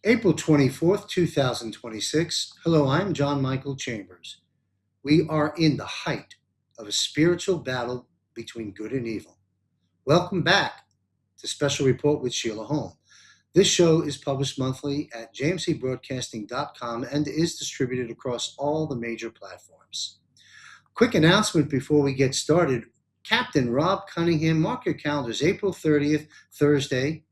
April 24th, 2026. Hello, I'm John Michael Chambers. We are in the height of a spiritual battle between good and evil. Welcome back to Special Report with Sheila Holm. This show is published monthly at jmcbroadcasting.com and is distributed across all the major platforms. Quick announcement before we get started. Captain Rob Cunningham, mark your calendars, April 30th, Thursday,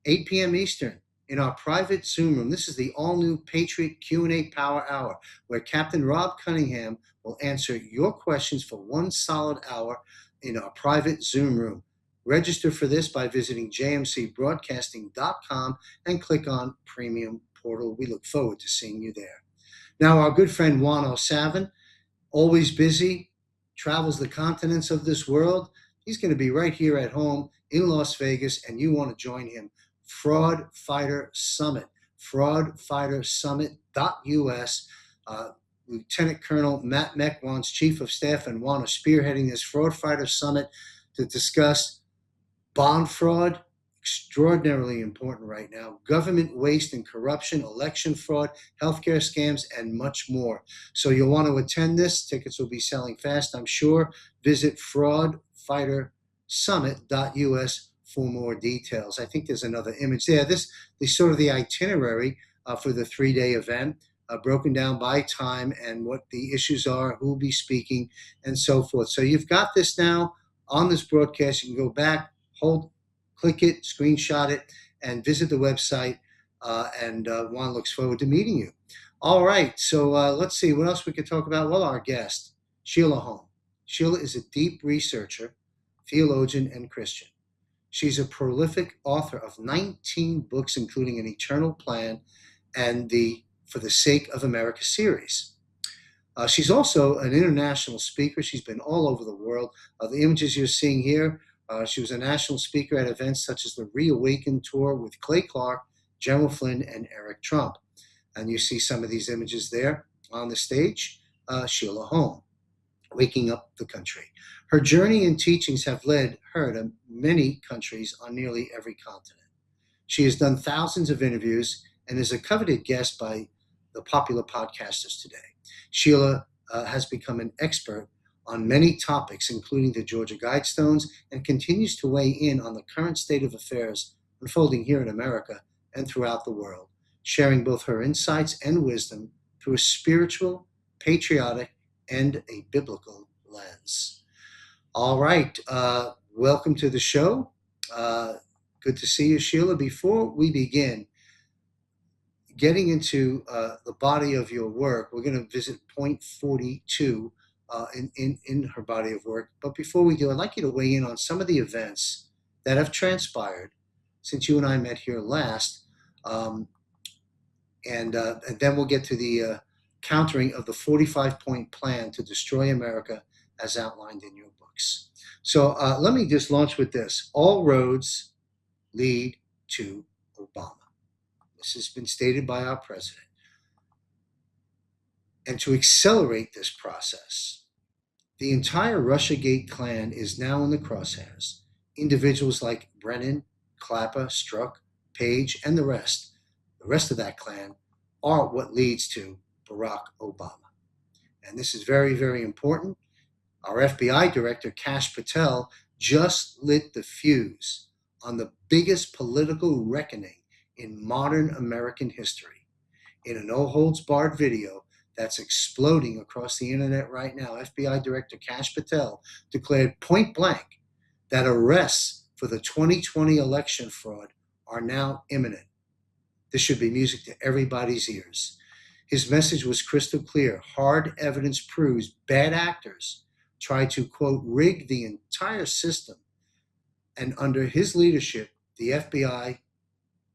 8 p.m. Eastern, in our private Zoom room. This is the all-new Patriot Q&A Power Hour, where Captain Rob Cunningham will answer your questions for one solid hour in our private Zoom room. Register for this by visiting jmcbroadcasting.com and click on Premium Portal. We look forward to seeing you there. Now, our good friend Juan O'Savin, always busy, travels the continents of this world. He's going to be right here at home in Las Vegas, and you want to join him. Fraud Fighter Summit, fraudfightersummit.us. Lieutenant Colonel Matt Mekwans, Chief of Staff, and Juan are spearheading this Fraud Fighter Summit to discuss bond fraud, extraordinarily important right now, government waste and corruption, election fraud, healthcare scams, and much more. So you'll want to attend this. Tickets will be selling fast, I'm sure. Visit fraudfightersummit.us for more details. I think there's another image there. This is sort of the itinerary for the three-day event, broken down by time and what the issues are, who will be speaking, and so forth. So you've got this now on this broadcast. You can go back, click it, screenshot it, and visit the website. And Juan looks forward to meeting you. All right, so let's see what else we could talk about. Well, our guest, Sheila Holm. Sheila is a deep researcher, theologian, and Christian. She's a prolific author of 19 books, including An Eternal Plan and the For the Sake of America series. She's also an international speaker. She's been all over the world. The images you're seeing here, she was a national speaker at events such as the Reawaken Tour with Clay Clark, General Flynn, and Eric Trump. And you see some of these images there on the stage. Sheila Holm, waking up the country. Her journey and teachings have led her to many countries on nearly every continent. She has done thousands of interviews and is a coveted guest by the popular podcasters today. Sheila has become an expert on many topics, including the Georgia Guidestones, and continues to weigh in on the current state of affairs unfolding here in America and throughout the world, sharing both her insights and wisdom through a spiritual, patriotic, and a biblical lens. All right, welcome to the show. Good to see you, Sheila. Before we begin getting into the body of your work, we're going to visit point 42 in her body of work. But before we do, I'd like you to weigh in on some of the events that have transpired since you and I met here last. And then we'll get to the countering of the 45-point plan to destroy America as outlined in your books. So let me just launch with this. All roads lead to Obama. This has been stated by our president. And to accelerate this process, the entire Russiagate clan is now in the crosshairs. Individuals like Brennan, Clapper, Strzok, Page, and the rest of that clan are what leads to Barack Obama. And this is very, very important. Our FBI director, Kash Patel, just lit the fuse on the biggest political reckoning in modern American history. In a no-holds-barred video that's exploding across the internet right now, FBI Director Kash Patel declared point blank that arrests for the 2020 election fraud are now imminent. This should be music to everybody's ears. His message was crystal clear. Hard evidence proves bad actors tried to, quote, rig the entire system. And under his leadership, the FBI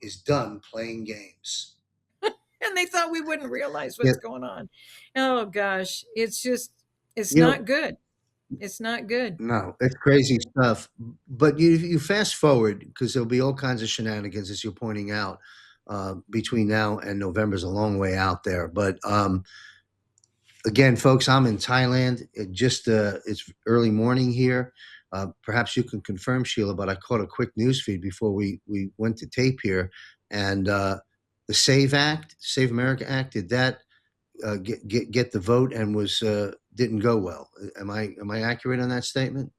is done playing games. And they thought we wouldn't realize what's going on. Oh, gosh. It's not good. It's not good. No, it's crazy stuff. But you fast forward, because there'll be all kinds of shenanigans, as you're pointing out, between now and November is a long way out there. But again, folks, I'm in Thailand. It's early morning here. Perhaps you can confirm, Sheila, but I caught a quick news feed before we went to tape here. And the Save America Act, did that get the vote and was didn't go well? Am I accurate on that statement?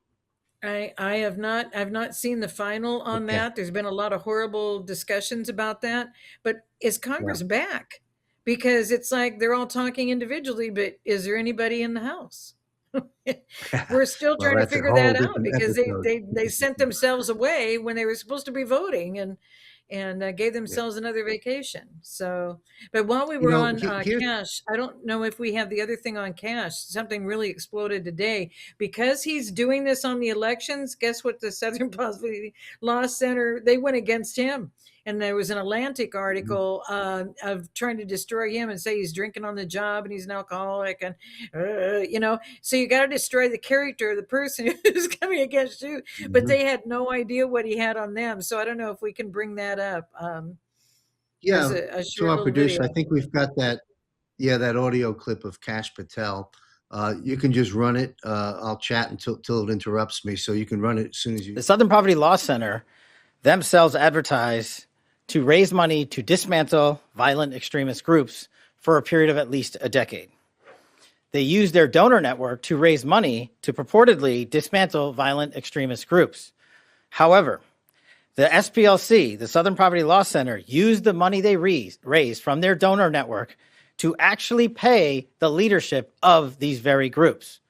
I have not, I've not seen the final on Okay. that. There's been a lot of horrible discussions about that. But is Yeah. Congress back? Because it's like they're all talking individually, but is there anybody in the House? We're still Well, trying to that's a figure whole that out different because episode. they sent themselves away when they were supposed to be voting, and gave Yeah. themselves another vacation. So, but while we You were know, on here's cash, I don't know if we have the other thing on cash. Something really exploded today because he's doing this on the elections. Guess what? The Southern Poverty Law Center, they went against him. And there was an Atlantic article of trying to destroy him and say he's drinking on the job and he's an alcoholic, and so you got to destroy the character of the person who's coming against you. But Mhm. they had no idea what he had on them, so I don't know if we can bring that up as Yeah, a to short our little producer, video. I think we've got that. Yeah, that audio clip of Cash Patel. You can just run it. I'll chat until it interrupts me, so you can run it as soon as you. The Southern Poverty Law Center themselves advertise to raise money to dismantle violent extremist groups for a period of at least a decade. They use their donor network to raise money to purportedly dismantle violent extremist groups. However, the SPLC, the Southern Poverty Law Center, used the money they raised from their donor network to actually pay the leadership of these very groups.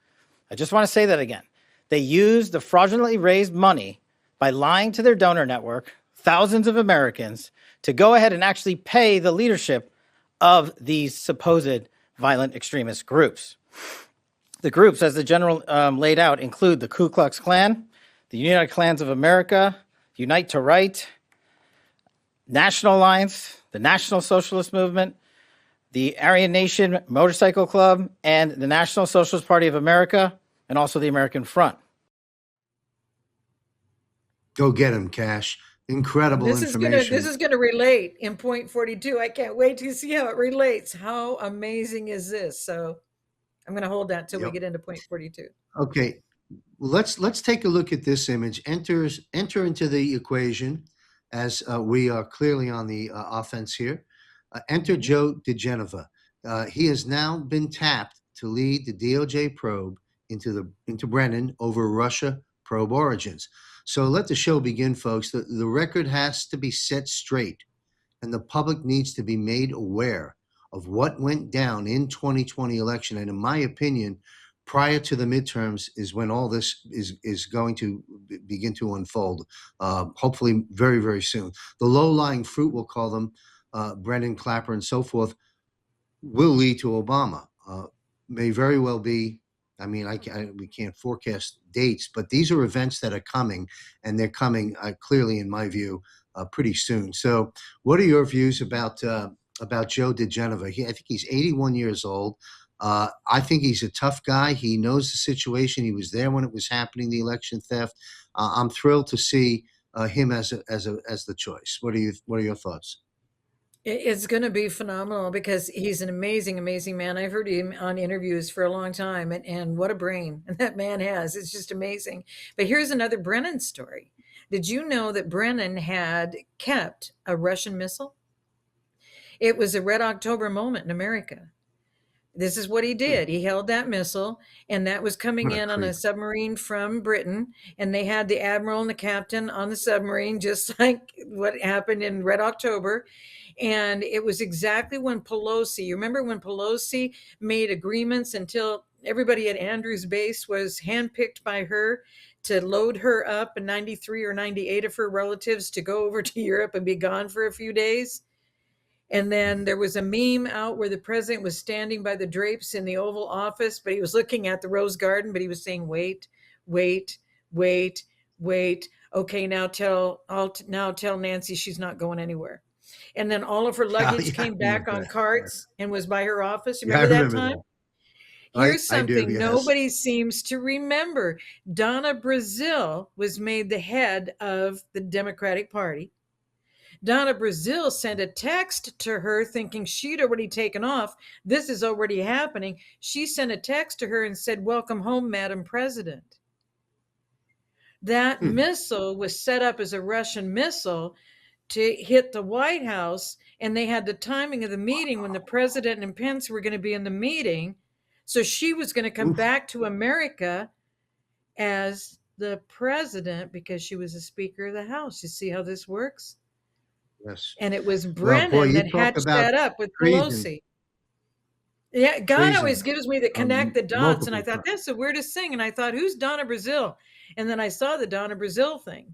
I just want to say that again. They used the fraudulently raised money by lying to their donor network, thousands of Americans, to go ahead and actually pay the leadership of these supposed violent extremist groups. The groups, as the general laid out, include the Ku Klux Klan, the United Klans of America, Unite to Right, National Alliance, the National Socialist Movement, the Aryan Nation Motorcycle Club, and the National Socialist Party of America, and also the American Front. Go get him, Cash. Incredible information. This is gonna relate in point 42. I can't wait to see how it relates. How amazing is this? So I'm gonna hold that till we Yep. get into point 42. Okay. Let's take a look at this image. Enter into the equation, as we are clearly on the offense here. Enter Mhm. Joe DeGenova. He has now been tapped to lead the DOJ probe into Brennan over Russia probe origins. So let the show begin, folks. The record has to be set straight, and the public needs to be made aware of what went down in 2020 election. And in my opinion, prior to the midterms is when all this is going to begin to unfold. Hopefully, very very soon. The low-lying fruit, we'll call them, Brennan, Clapper, and so forth, will lead to Obama. May very well be. I mean, we can't forecast dates, but these are events that are coming, and they're coming clearly, in my view, pretty soon. So, what are your views about Joe DeGenova? I think he's 81 years old. I think he's a tough guy. He knows the situation. He was there when it was happening, the election theft. I'm thrilled to see him as the choice. What are your thoughts? It's going to be phenomenal because he's an amazing, amazing man. I've heard him on interviews for a long time, and what a brain that man has. It's just amazing. But here's another Brennan story. Did you know that Brennan had kept a Russian missile? It was a Red October moment in America. This is what he did. He held that missile, and that was coming What a in on a creep. submarine from Britain. And they had the admiral and the captain on the submarine, just like what happened in Red October. And it was exactly when Pelosi, you remember when Pelosi made agreements until everybody at Andrews Base was handpicked by her to load her up, and 93 or 98 of her relatives to go over to Europe and be gone for a few days. And then there was a meme out where the president was standing by the drapes in the Oval Office, but he was looking at the Rose Garden, but he was saying, wait, wait, wait, wait. Okay, now tell Nancy she's not going anywhere. And then all of her Yeah, luggage I came back remember on that. Yeah, carts and was by her office. You yeah, I remember that remember time? that. Here's I do. something Yes. nobody seems to remember. Donna Brazile was made the head of the Democratic Party. Donna Brazile sent a text to her thinking she'd already taken off. This is already happening. She sent a text to her and said, "Welcome home, Madam President." That Hmm. missile was set up as a Russian missile to hit the White House, and they had the timing of the meeting when the president and Pence were going to be in the meeting. So she was going to come Oof. back to America as the president because she was a Speaker of the House. You see how this works? Yes. And it was Well, boy, Brennan you that talk hatched about that up with treason, Pelosi. Yeah, God always treason, gives me the connect the dots. And I multiple thought, times. that's the weirdest thing. And I thought, who's Donna Brazil? And then I saw the Donna Brazil thing,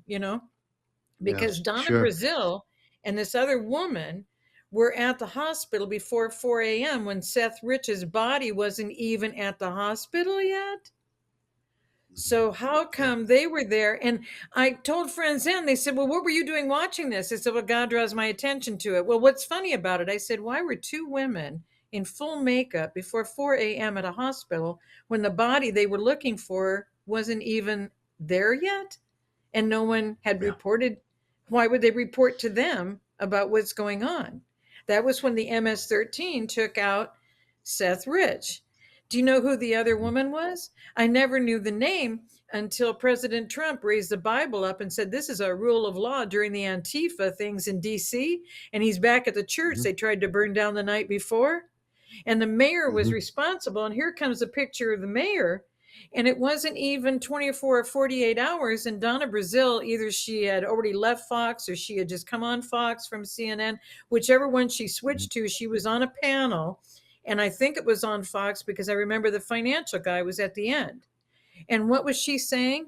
because Yes, Donna sure. Brazil and this other woman were at the hospital before 4 a.m. when Seth Rich's body wasn't even at the hospital yet. So how Yeah. come they were there? And I told friends then, they said, well, what were you doing watching this? I said, well, God draws my attention to it. Well, what's funny about it? I said, why were two women in full makeup before 4 a.m. at a hospital when the body they were looking for wasn't even there yet? And no one had Yeah. reported. Why would they report to them about what's going on? That was when the MS-13 took out Seth Rich. Do you know who the other woman was? I never knew the name until President Trump raised the Bible up and said, this is our rule of law during the Antifa things in DC. And he's back at the church Mm-hmm. they tried to burn down the night before. And the mayor was Mm-hmm. responsible. And here comes a picture of the mayor. And it wasn't even 24 or 48 hours. And Donna Brazil, either she had already left Fox or she had just come on Fox from CNN, whichever one she switched to, she was on a panel. And I think it was on Fox because I remember the financial guy was at the end. And what was she saying?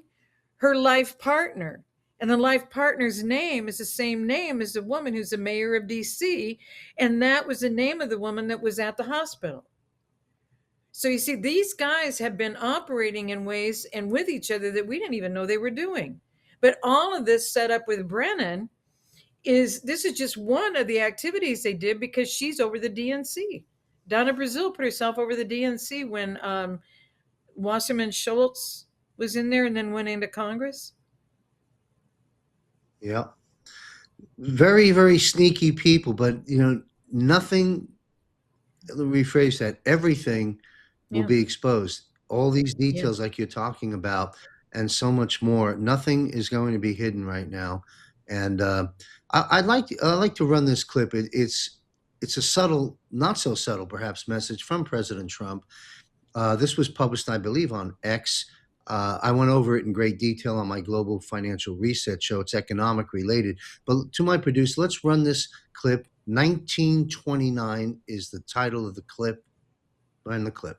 Her life partner. And the life partner's name is the same name as the woman who's the mayor of DC. And that was the name of the woman that was at the hospital. So you see, these guys have been operating in ways and with each other that we didn't even know they were doing. But all of this set up with Brennan this is just one of the activities they did because she's over the DNC. Donna Brazil put herself over the DNC when Wasserman Schultz was in there and then went into Congress. Yeah. Very, very sneaky people, but nothing. Let me rephrase that. Everything will Yeah. be exposed. All these Yeah. details, like you're talking about, and so much more. Nothing is going to be hidden right now. And I'd like to run this clip. It's a subtle, not so subtle, perhaps, message from President Trump. This was published, I believe, on X. I went over it in great detail on my global financial reset show. It's economic related. But to my producer, let's run this clip. 1929 is the title of the clip. Run the clip.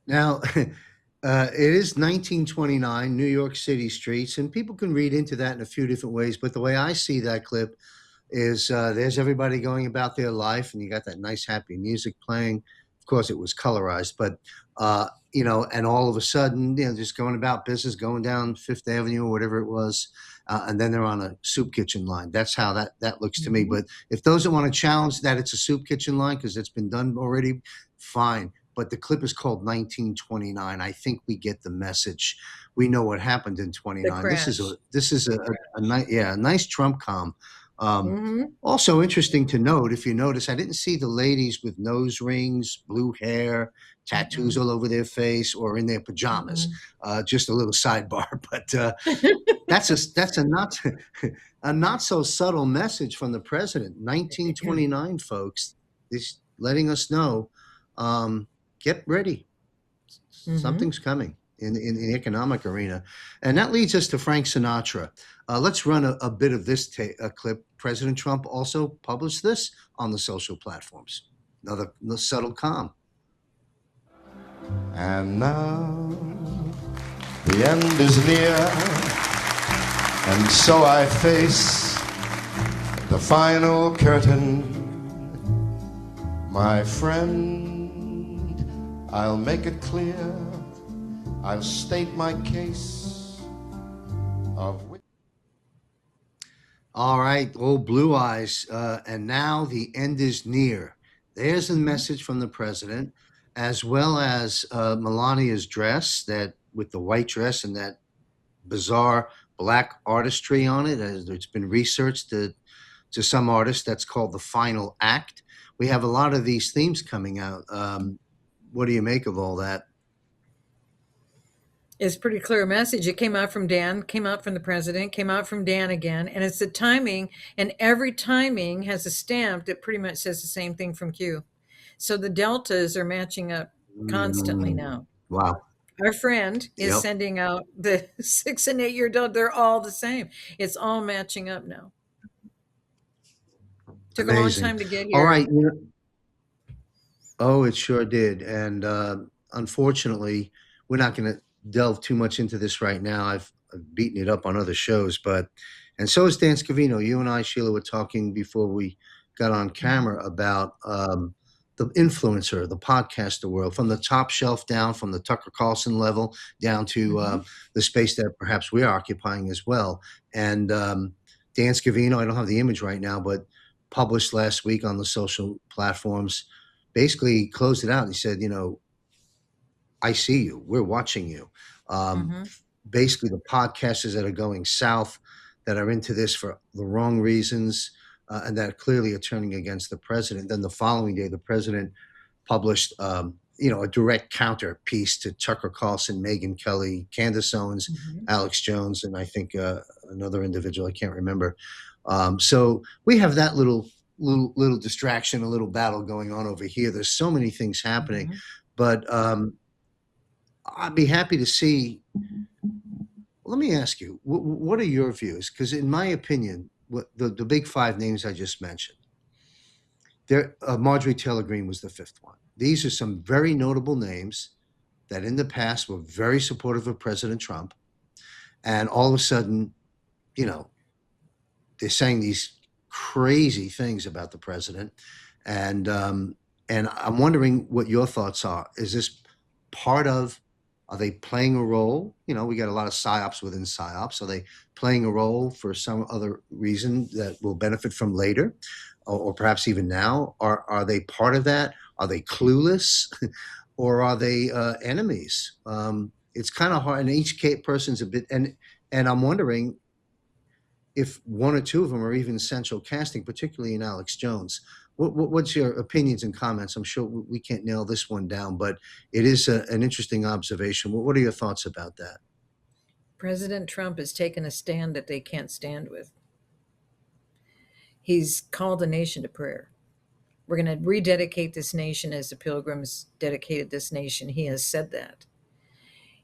Now, it is 1929, New York City streets, and people can read into that in a few different ways. But the way I see that clip is there's everybody going about their life, and you got that nice, happy music playing. Of course, it was colorized, but and all of a sudden, just going about business, going down Fifth Avenue or whatever it was, and then they're on a soup kitchen line. That's how that looks to me. But if those that want to challenge that it's a soup kitchen line because it's been done already, fine. But the clip is called 1929. I think we get the message. We know what happened in 29. This is a nice Trump com. Also interesting to note, if you notice, I didn't see the ladies with nose rings, blue hair, tattoos all over their face, or in their pajamas. Just a little sidebar, but that's a not so subtle message from the president. 1929, folks, is letting us know. Get ready. Something's coming. in the economic arena. And that leads us to Frank Sinatra. Let's run a bit of this clip. President Trump also published this on the social platforms. Another subtle calm. And now the end is near, and so I face the final curtain. My friend, I'll make it clear, I'll state my case of which. All right, old Blue Eyes, and now the end is near. There's a message from the president, as well as Melania's dress, that with the white dress and that bizarre black artistry on it. As it's been researched to some artists, that's called the final act. We have a lot of these themes coming out. What do you make of all that? It's a pretty clear message. It came out from Dan, came out from the president, came out from Dan again, and it's the timing, and every timing has a stamp that pretty much says the same thing from Q. So the deltas are matching up constantly now. Wow. Our friend is sending out the 6 and 8 year delta. They're all the same. It's all matching up now. Took a long time to get here. All right. Oh, it sure did. And unfortunately, we're not going to delve too much into this right now. I've beaten it up on other shows, and so is Dan Scavino. You and I, Sheila, were talking before we got on camera about the influencer, the podcaster world, from the top shelf down, from the Tucker Carlson level down to the space that perhaps we're occupying as well. And Dan Scavino, I don't have the image right now, but published last week on the social platforms, basically closed it out. He said, I see you. We're watching you. Basically, the podcasters that are going south, that are into this for the wrong reasons, and that clearly are turning against the president. Then the following day, the president published, a direct counter piece to Tucker Carlson, Megyn Kelly, Candace Owens, Alex Jones, and I think another individual, I can't remember. So we have that little distraction, a little battle going on over here. There's so many things happening, but I'd be happy to see. Let me ask you, what are your views? Because in my opinion, the big five names I just mentioned, Marjorie Taylor Greene was the fifth one. These are some very notable names that in the past were very supportive of President Trump. And all of a sudden, they're saying these crazy things about the president. And I'm wondering what your thoughts are. Is this are they playing a role? We got a lot of psyops within psyops. Are they playing a role for some other reason that will benefit from later, or perhaps even now? Are they part of that? Are they clueless, or are they enemies? It's kind of hard, and each person's a bit. And I'm wondering if one or two of them are even central casting, particularly in Alex Jones. What's your opinions and comments? I'm sure we can't nail this one down, but it is an interesting observation. What are your thoughts about that? President Trump has taken a stand that they can't stand with. He's called the nation to prayer. We're going to rededicate this nation as the Pilgrims dedicated this nation. He has said that.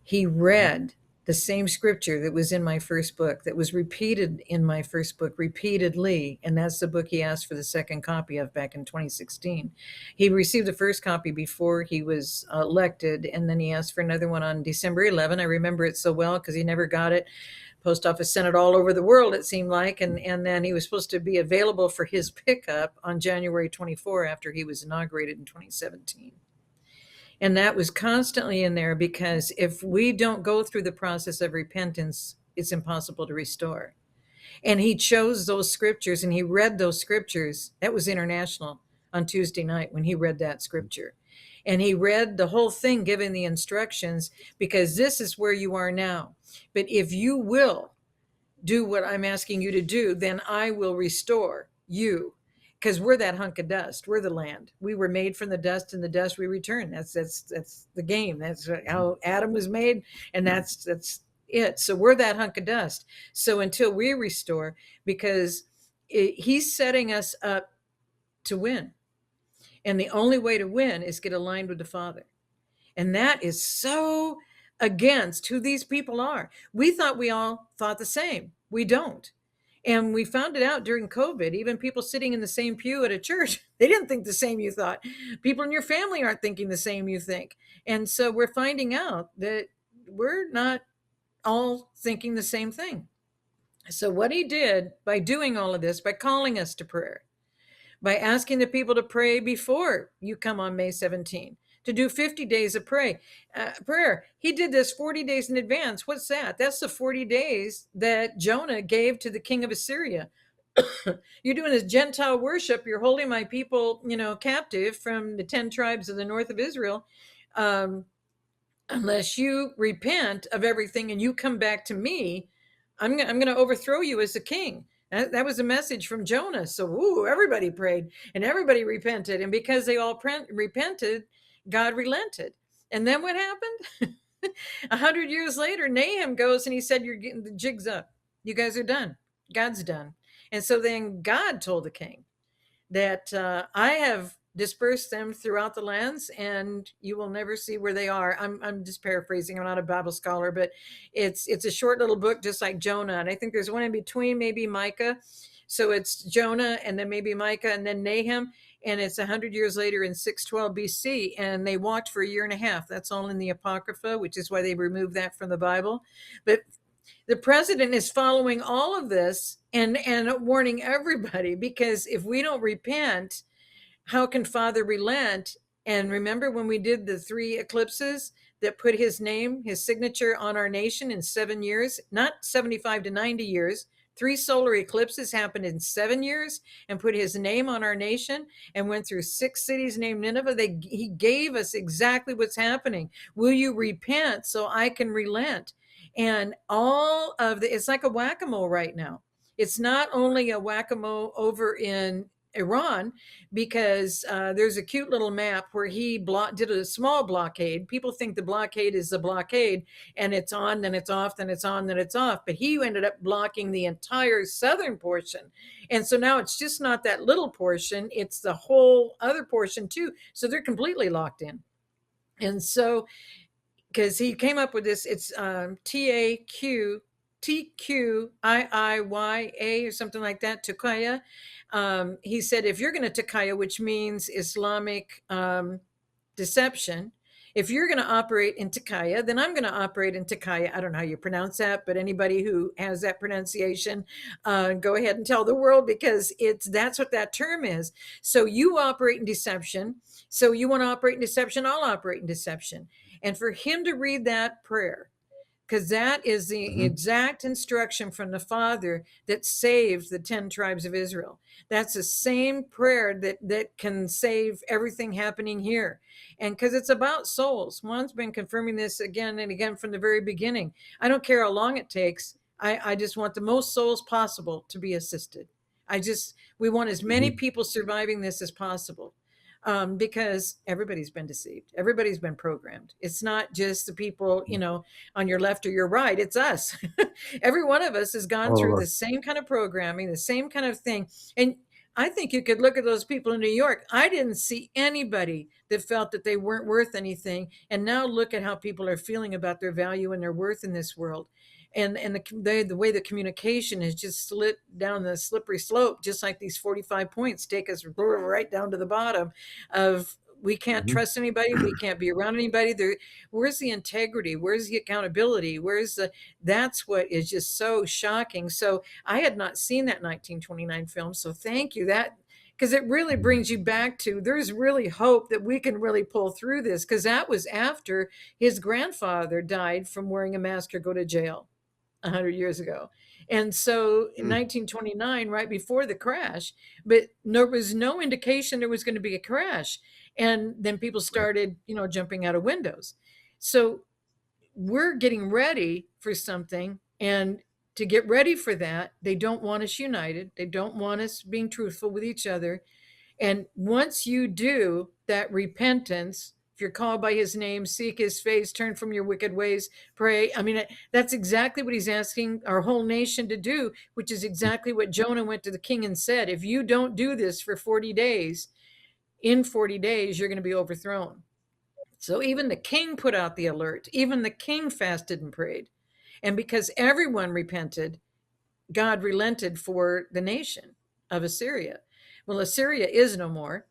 He read the same scripture that was in my first book, that was repeated in my first book repeatedly. And that's the book he asked for the second copy of back in 2016. He received the first copy before he was elected. And then he asked for another one on December 11. I remember it so well because he never got it. Post office sent it all over the world, it seemed like. And then he was supposed to be available for his pickup on January 24 after he was inaugurated in 2017. And that was constantly in there because if we don't go through the process of repentance, it's impossible to restore. And he chose those scriptures and he read those scriptures. That was international on Tuesday night when he read that scripture. And he read the whole thing, giving the instructions, because this is where you are now. But if you will do what I'm asking you to do, then I will restore you. Because we're that hunk of dust. We're the land. We were made from the dust, and the dust we return. That's the game. That's how Adam was made, and that's it. So we're that hunk of dust. So until we restore, because he's setting us up to win. And the only way to win is get aligned with the Father. And that is so against who these people are. We thought we all thought the same. We don't. And we found it out during COVID. Even people sitting in the same pew at a church, they didn't think the same you thought. People in your family aren't thinking the same you think. And so we're finding out that we're not all thinking the same thing. So, what he did by doing all of this, by calling us to prayer, by asking the people to pray before you come on May 17, to do 50 days of prayer. He did this 40 days in advance. What's that? That's the 40 days that Jonah gave to the king of Assyria. You're doing this Gentile worship. You're holding my people, captive from the 10 tribes of the north of Israel. Unless you repent of everything and you come back to me, I'm going to overthrow you as a king. That was a message from Jonah. So, everybody prayed and everybody repented. And because they all repented, God relented. And then what happened? 100 years later, Nahum goes and he said, you're getting the jigs up. You guys are done. God's done. And so then God told the king that I have dispersed them throughout the lands and you will never see where they are. I'm just paraphrasing. I'm not a Bible scholar, but it's a short little book, just like Jonah. And I think there's one in between, maybe Micah. So it's Jonah and then maybe Micah and then Nahum. And it's 100 years later in 612 BC. And they walked for a year and a half. That's all in the Apocrypha, which is why they removed that from the Bible. But the president is following all of this and warning everybody, because if we don't repent, how can Father relent? And remember when we did the 3 eclipses that put his name, his signature on our nation in 7 years, not 75 to 90 years. 3 solar eclipses happened in 7 years and put his name on our nation and went through 6 cities named Nineveh. He gave us exactly what's happening. Will you repent so I can relent? And all of it's like a whack-a-mole right now. It's not only a whack-a-mole over in Iran, because there's a cute little map where he did a small blockade. People think the blockade is the blockade and it's on, then it's off, then it's on, then it's off. But he ended up blocking the entire southern portion. And so now it's just not that little portion, it's the whole other portion too. So they're completely locked in. And so because he came up with this, it's TQIIYA or something like that, Tukaya. He said, if you're going to Tukaya, which means Islamic deception, if you're going to operate in Tukaya, then I'm going to operate in Tukaya. I don't know how you pronounce that, but anybody who has that pronunciation, go ahead and tell the world, because that's what that term is. So you operate in deception. So you want to operate in deception, I'll operate in deception. And for him to read that prayer, because that is the exact instruction from the Father that saved the 10 tribes of Israel. That's the same prayer that can save everything happening here. And because it's about souls. Juan's been confirming this again and again from the very beginning. I don't care how long it takes. I just want the most souls possible to be assisted. We want as many people surviving this as possible. Because everybody's been deceived. Everybody's been programmed. It's not just the people, on your left or your right. It's us. Every one of us has gone through the same kind of programming, the same kind of thing. And I think you could look at those people in New York. I didn't see anybody that felt that they weren't worth anything. And now look at how people are feeling about their value and their worth in this world. And the way the communication has just slid down the slippery slope, just like these 45 points take us right down to the bottom of we can't trust anybody. We can't be around anybody. Where's the integrity? Where's the accountability? That's what is just so shocking. So I had not seen that 1929 film. So thank you. Because it really brings you back to, there's really hope that we can really pull through this, because that was after his grandfather died from wearing a mask or go to jail 100 years ago. And so in 1929, right before the crash, but there was no indication there was going to be a crash. And then people started, jumping out of windows. So we're getting ready for something. And to get ready for that, they don't want us united. They don't want us being truthful with each other. And once you do that repentance, if you're called by his name, seek his face, turn from your wicked ways, pray. I mean, that's exactly what he's asking our whole nation to do, which is exactly what Jonah went to the king and said. If you don't do this for 40 days, in 40 days, you're going to be overthrown. So even the king put out the alert. Even the king fasted and prayed. And because everyone repented, God relented for the nation of Assyria. Well, Assyria is no more,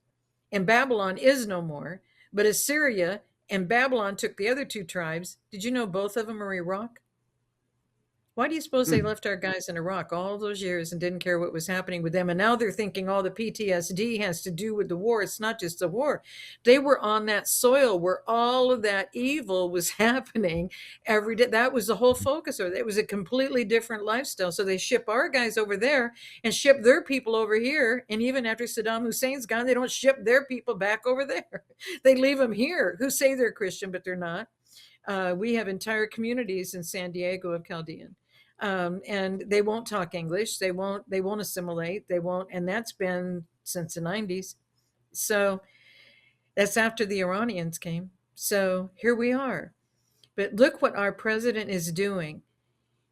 and Babylon is no more, but Assyria and Babylon took the other two tribes. Did you know both of them are Iraq? Why do you suppose they Hmm. left our guys in Iraq all those years and didn't care what was happening with them? And now they're thinking all the PTSD has to do with the war. It's not just the war. They were on that soil where all of that evil was happening every day. That was the whole focus of it. It was a completely different lifestyle. So they ship our guys over there and ship their people over here. And even after Saddam Hussein's gone, they don't ship their people back over there. They leave them here who say they're Christian, but they're not. We have entire communities in San Diego of Chaldean, and they won't talk English. They won't assimilate. They won't, and that's been since the 90s. So that's after the Iranians came. So here we are. But look what our president is doing,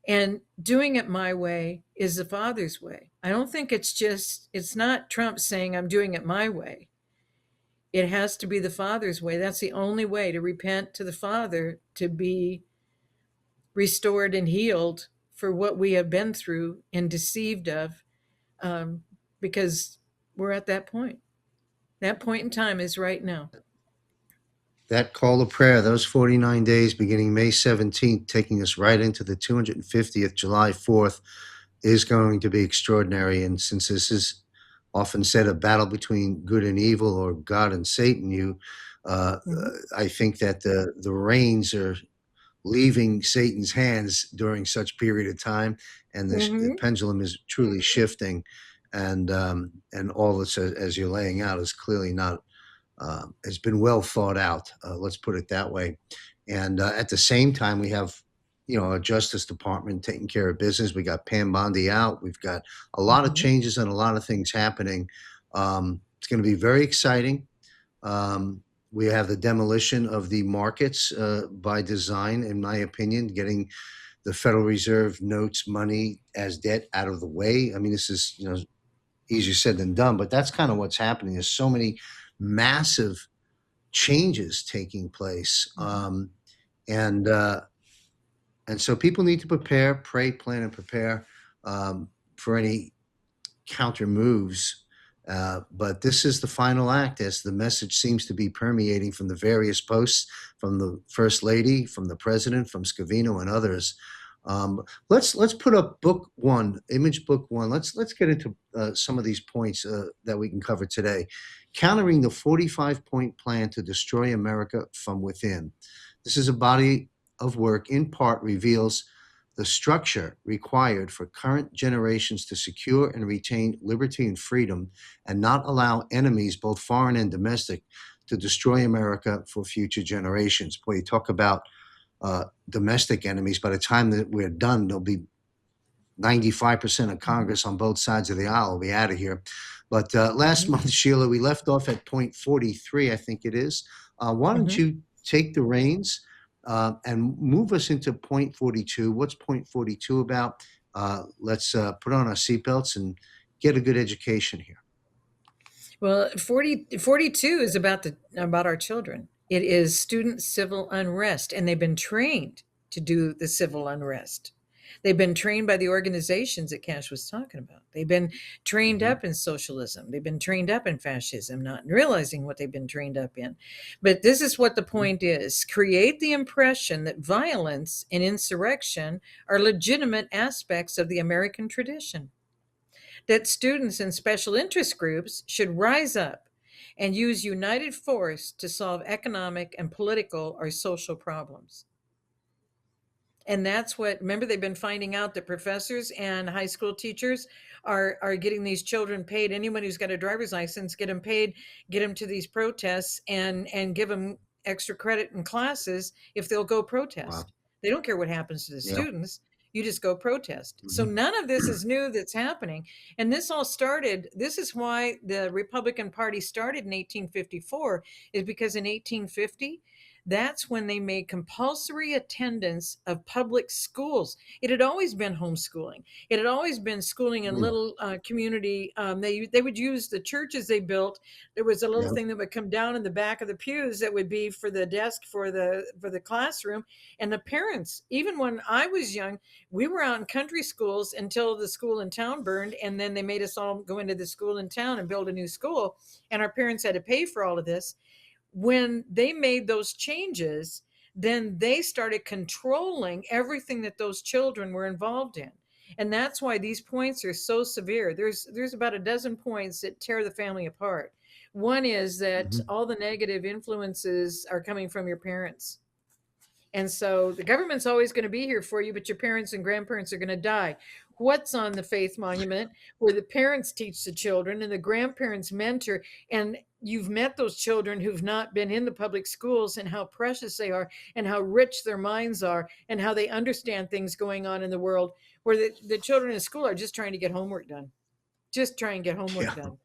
and doing it my way is the Father's way. I don't think it's not Trump saying I'm doing it my way. It has to be the Father's way. That's the only way to repent to the Father, to be restored and healed for what we have been through and deceived of, because we're at that point. That point in time is right now. That call to prayer, those 49 days beginning May 17th, taking us right into the 250th, July 4th, is going to be extraordinary. And since this is often said a battle between good and evil, or God and Satan, Mhm. I think that the reins are leaving Satan's hands during such period of time, and the Mhm. pendulum is truly shifting, and all this, as you're laying out, is clearly not has been well thought out. Let's put it that way. And at the same time, we have, a Justice Department taking care of business. We got Pam Bondi out. We've got a lot of Mhm. changes and a lot of things happening. It's going to be very exciting. We have the demolition of the markets by design, in my opinion, getting the Federal Reserve notes money as debt out of the way. I mean, this is, easier said than done, but that's kind of what's happening. There's so many massive changes taking place. Mhm. And and so people need to prepare, pray, plan, and prepare for any counter moves. But this is the final act, as the message seems to be permeating from the various posts, from the First Lady, from the President, from Scavino, and others. Let's put up book one, image book one. Let's get into some of these points that we can cover today. Countering the 45-point plan to destroy America from within. This is a body of work, in part reveals the structure required for current generations to secure and retain liberty and freedom, and not allow enemies, both foreign and domestic, to destroy America for future generations. Boy, you talk about domestic enemies. By the time that we're done, there'll be 95% of Congress on both sides of the aisle will be out of here. But last Mhm. month, Sheila, we left off at point 43, I think it is. Why don't Mhm. you take the reins and move us into point 42? What's point 42 about? Let's put on our seatbelts and get a good education here. Well, 42 is about our children. It is student civil unrest, and they've been trained to do the civil unrest. They've been trained by the organizations that Cash was talking about. They've been trained Mhm. up in socialism. They've been trained up in fascism, not realizing what they've been trained up in. But this is what the point is: create the impression that violence and insurrection are legitimate aspects of the American tradition, that students and special interest groups should rise up and use united force to solve economic and political or social problems. And that's what, remember, they've been finding out that professors and high school teachers are getting these children paid. Anyone who's got a driver's license, get them paid, get them to these protests, and give them extra credit in classes if they'll go Wow. protest. They don't care what happens to the Yeah. students. You just go protest. So Mhm. none of this is new that's happening. And this all started, this is why the Republican Party started in 1854, is because in 1850, that's when they made compulsory attendance of public schools. It had always been homeschooling. It had always been schooling in little community. They would use the churches they built. There was a little Yeah. thing that would come down in the back of the pews that would be for the desk for the classroom. And the parents, even when I was young, we were out in country schools until the school in town burned, and then they made us all go into the school in town and build a new school, and our parents had to pay for all of this. When they made those changes, then they started controlling everything that those children were involved in. And that's why these points are so severe. There's about a dozen points that tear the family apart. One is that Mhm. all the negative influences are coming from your parents. And so the government's always going to be here for you, but your parents and grandparents are going to die. What's on the faith monument where the parents teach the children and the grandparents mentor? And you've met those children who've not been in the public schools and how precious they are and how rich their minds are and how they understand things going on in the world, where the children in school are just trying to get homework done, just try and get homework Yeah. done.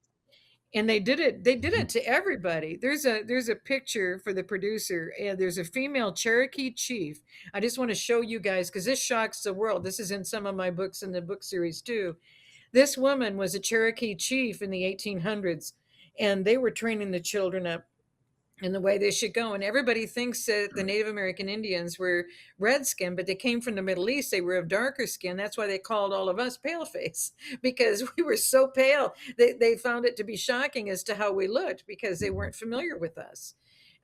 And they did it Mhm. to everybody. There's a picture for the producer, and there's a female Cherokee chief. I just want to show you guys because this shocks the world. This is in some of my books in the book series too. This woman was a Cherokee chief in the 1800s, and they were training the children up in the way they should go. And everybody thinks that the Native American Indians were red skin, but they came from the Middle East. They were of darker skin. That's why they called all of us pale face, because we were so pale. They found it to be shocking as to how we looked because they weren't familiar with us.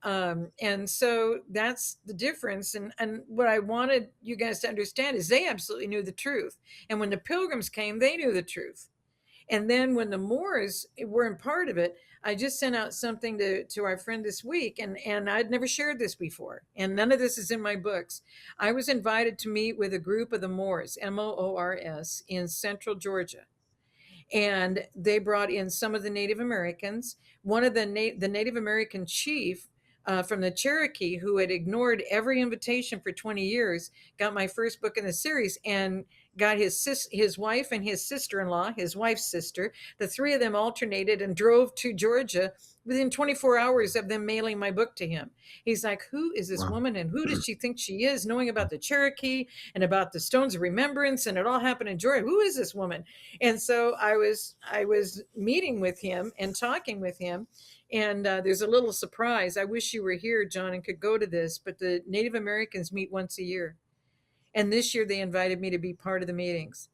And so that's the difference. And what I wanted you guys to understand is they absolutely knew the truth. And when the pilgrims came, they knew the truth. And then when the Moors weren't part of it, I just sent out something to our friend this week, and I'd never shared this before. And none of this is in my books. I was invited to meet with a group of the Moors, Moors, in central Georgia. And they brought in some of the Native Americans. One of the Native American chief from the Cherokee, who had ignored every invitation for 20 years, got my first book in the series and got his wife and his sister-in-law, his wife's sister. The three of them alternated and drove to Georgia within 24 hours of them mailing my book to him. He's like, who is this Wow. woman and who does she think she is, knowing about the Cherokee and about the Stones of Remembrance, and it all happened in Georgia? Who is this woman? And so I was meeting with him and talking with him, and there's a little surprise. I wish you were here, John, and could go to this, but the Native Americans meet once a year, and this year they invited me to be part of the meetings.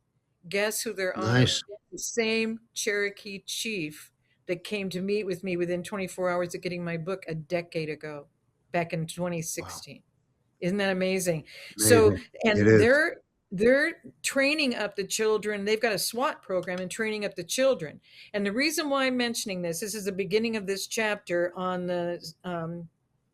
Guess who they're honoring? Nice. The same Cherokee chief that came to meet with me within 24 hours of getting my book a decade ago, back in Wow. 2016. Isn't that amazing? So, Amazing. It and is. they're training up the children. They've got a SWAT program and training up the children. And the reason why I'm mentioning this is the beginning of this chapter on the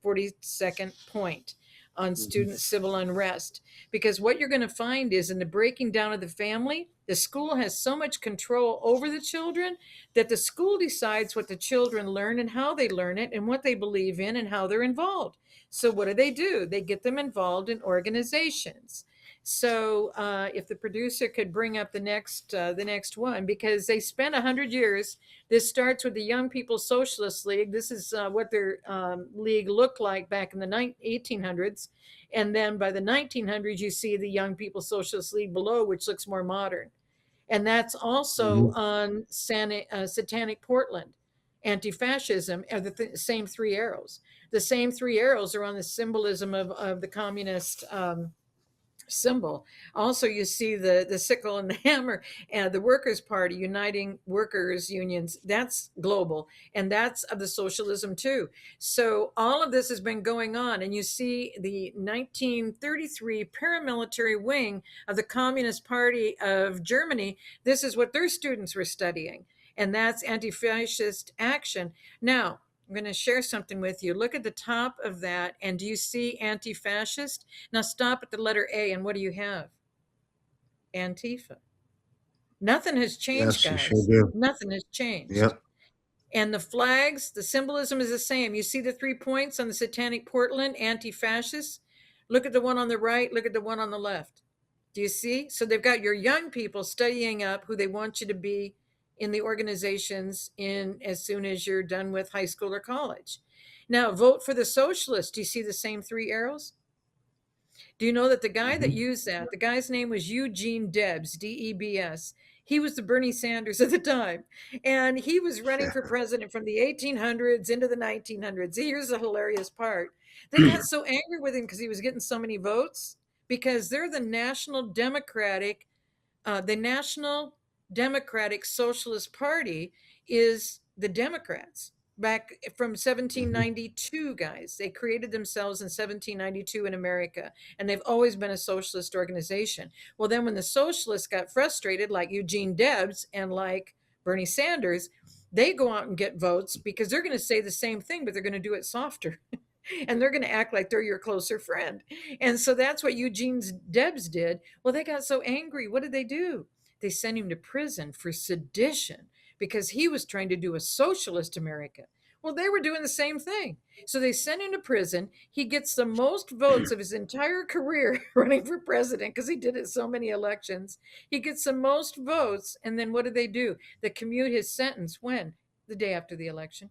42nd point on Mhm. student civil unrest. Because what you're going to find is in the breaking down of the family, the school has so much control over the children that the school decides what the children learn and how they learn it and what they believe in and how they're involved. So what do? They get them involved in organizations. So if the producer could bring up the next one, because they spent 100 years. This starts with the Young People's Socialist League. This is what their league looked like back in the 1800s, and then by the 1900s, you see the Young People's Socialist League below, which looks more modern. And that's also Mhm. on Satanic Portland. Anti-fascism are the same three arrows. The same three arrows are on the symbolism of the communist symbol. Also, you see the sickle and the hammer, and the Workers' Party uniting workers unions. That's global, and that's of the socialism too. So all of this has been going on, and you see the 1933 paramilitary wing of the Communist Party of Germany. This is what their students were studying, and that's anti-fascist action. Now, I'm going to share something with you. Look at the top of that, and do you see anti-fascist? Now stop at the letter A, and what do you have? Antifa. Nothing has changed, Yes, you sure guys. do. Nothing has changed. Yep. And the flags, the symbolism is the same. You see the 3 points on the Satanic Portland, anti-fascist? Look at the one on the right, look at the one on the left. Do you see? So they've got your young people studying up who they want you to be in the organizations in as soon as you're done with high school or college. Now, vote for the socialists. Do you see the same three arrows? Do you know that the guy that used that, the guy's name was Eugene Debs, Debs. He was the Bernie Sanders at the time. And he was running for president from the 1800s into the 1900s. Here's the hilarious part. They got so angry with him because he was getting so many votes, because they're the National Democratic Socialist Party is the Democrats. Back from 1792, guys. They created themselves in 1792 in America, and they've always been a socialist organization. Well, then when the socialists got frustrated, like Eugene Debs and like Bernie Sanders, they go out and get votes because they're going to say the same thing, but they're going to do it softer. And they're going to act like they're your closer friend. And so that's what Eugene Debs did. Well, they got so angry. What did they do? They sent him to prison for sedition because he was trying to do a socialist America. Well, they were doing the same thing. So they sent him to prison. He gets the most votes of his entire career running for president because he did it so many elections. He gets the most votes. And then what do? They commute his sentence when? The day after the election.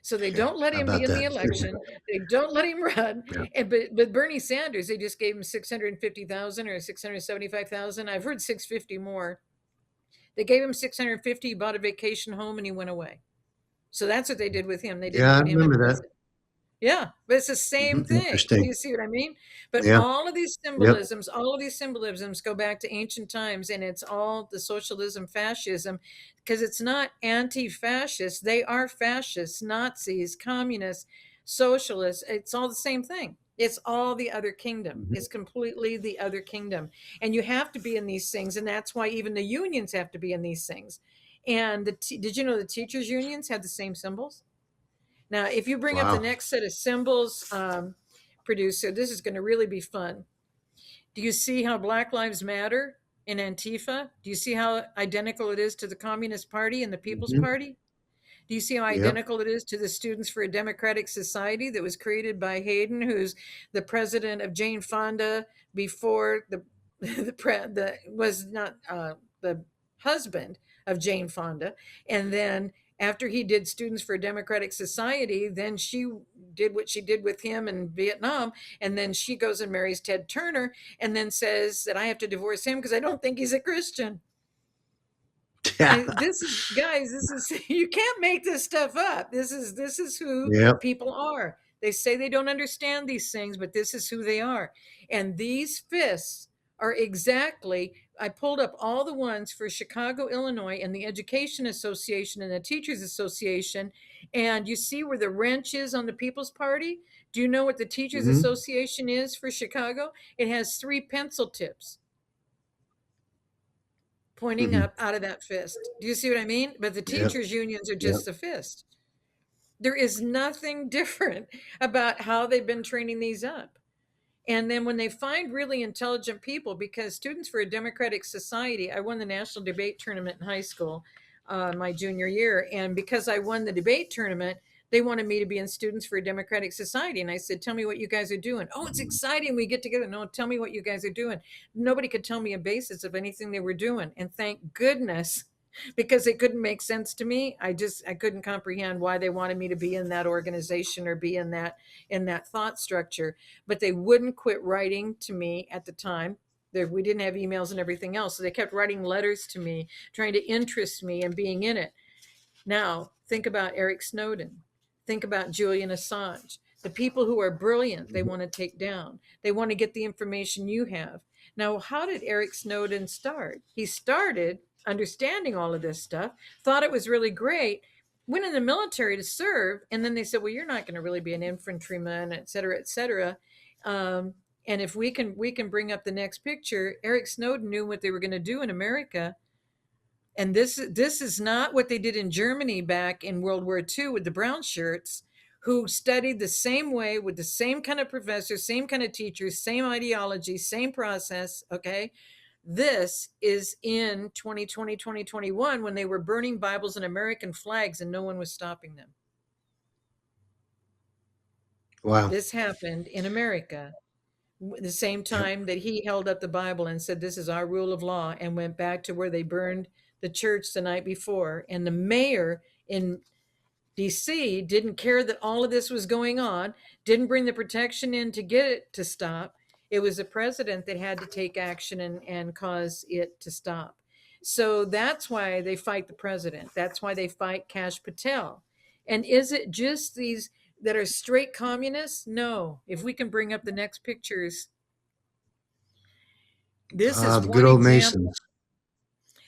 So they don't let him be in the election. They don't let him run. Yeah. And but Bernie Sanders, they just gave him 650,000 or 675,000. I've heard 650 more. They gave him 650, bought a vacation home, and he went away. So that's what they did with him. They didn't I put him remember in that. Yeah, but it's the same thing. Interesting. Do you see what I mean? But Yeah. all of these symbolisms go back to ancient times, and it's all the socialism, fascism, because it's not anti-fascist. They are fascists, Nazis, communists, socialists. It's all the same thing. It's all the other kingdom. It's completely the other kingdom. And you have to be in these things, and that's why even the unions have to be in these things. And did you know the teachers' unions had the same symbols? Now, if you bring up the next set of symbols, producer, this is going to really be fun. Do you see how Black Lives Matter in Antifa? Do you see how identical it is to the Communist Party and the People's Party? Do you see how identical it is to the Students for a Democratic Society that was created by Hayden, who's the president of Jane Fonda before the husband of Jane Fonda, and then after he did Students for a Democratic Society, then she did what she did with him in Vietnam. And then she goes and marries Ted Turner and then says that I have to divorce him because I don't think he's a Christian. This is, you can't make this stuff up. This is who people are. They say they don't understand these things, but this is who they are. And these fists are exactly, I pulled up all the ones for Chicago, Illinois, and the Education Association and the Teachers Association. And you see where the wrench is on the People's Party? Do you know what the Teachers Association is for Chicago? It has 3 pencil tips pointing up out of that fist. Do you see what I mean? But the teachers' unions are just the fist. There is nothing different about how they've been training these up. And then when they find really intelligent people, because Students for a Democratic Society, I won the national debate tournament in high school my junior year. And because I won the debate tournament, they wanted me to be in Students for a Democratic Society. And I said, tell me what you guys are doing. Oh, it's exciting. We get together. No, tell me what you guys are doing. Nobody could tell me a basis of anything they were doing. And thank goodness, because it couldn't make sense to me. I couldn't comprehend why they wanted me to be in that organization or be in that thought structure. But they wouldn't quit writing to me at the time. We didn't have emails and everything else. So they kept writing letters to me, trying to interest me in being in it. Now, think about Eric Snowden. Think about Julian Assange. The people who are brilliant, they want to take down. They want to get the information you have. Now, how did Eric Snowden start? He started understanding all of this stuff, thought it was really great, went in the military to serve, and then they said, well, you're not going to really be an infantryman, et cetera, et cetera. And if we can bring up the next picture, Eric Snowden knew what they were going to do in America. And this is not what they did in Germany back in World War II with the brown shirts, who studied the same way with the same kind of professors, same kind of teachers, same ideology, same process, okay? This is in 2020, 2021, when they were burning Bibles and American flags and no one was stopping them. Wow. This happened in America the same time that he held up the Bible and said, this is our rule of law, and went back to where they burned the church the night before. And the mayor in DC didn't care that all of this was going on, didn't bring the protection in to get it to stop. It was the president that had to take action and cause it to stop. So that's why they fight the president. That's why they fight Kash Patel. And is it just these that are straight communists? No. If we can bring up the next pictures, this is The one good old example. Masons.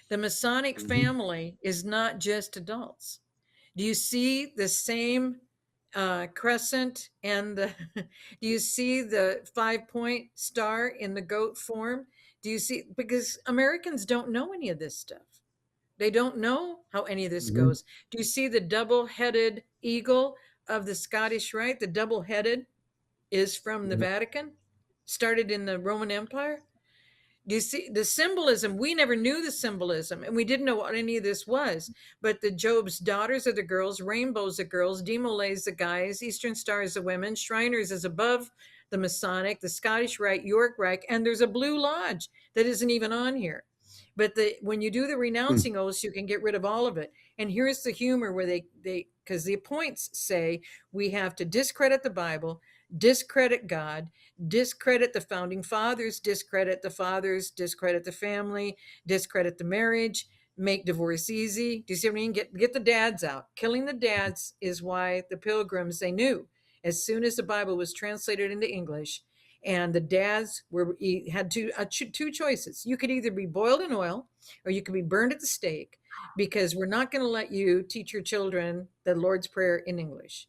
The Masonic family is not just adults. Do you see the same crescent and the do you see the 5-point star in the goat form? Do you see, because Americans don't know any of this stuff. They don't know how any of this Mhm. goes. Do you see the double-headed eagle of the Scottish Rite? The double-headed is from the Mhm. Vatican, started in the Roman Empire. Do you see the symbolism? We never knew the symbolism, and we didn't know what any of this was. But the Job's daughters are the girls, rainbows are girls, Demolays the guys, Eastern Stars the women, Shriners is above the Masonic, the Scottish Rite, York Rite, and there's a Blue Lodge that isn't even on here. But when you do the Hmm. renouncing oaths, you can get rid of all of it. And here's the humor where they because the points say we have to discredit the Bible, discredit God, discredit the founding fathers, discredit the fathers, discredit the family, discredit the marriage, make divorce easy. Do you see what I mean? Get the dads out. Killing the dads is why the pilgrims, they knew as soon as the Bible was translated into English, and the dads had two choices. You could either be boiled in oil or you could be burned at the stake, because we're not going to let you teach your children the Lord's Prayer in English.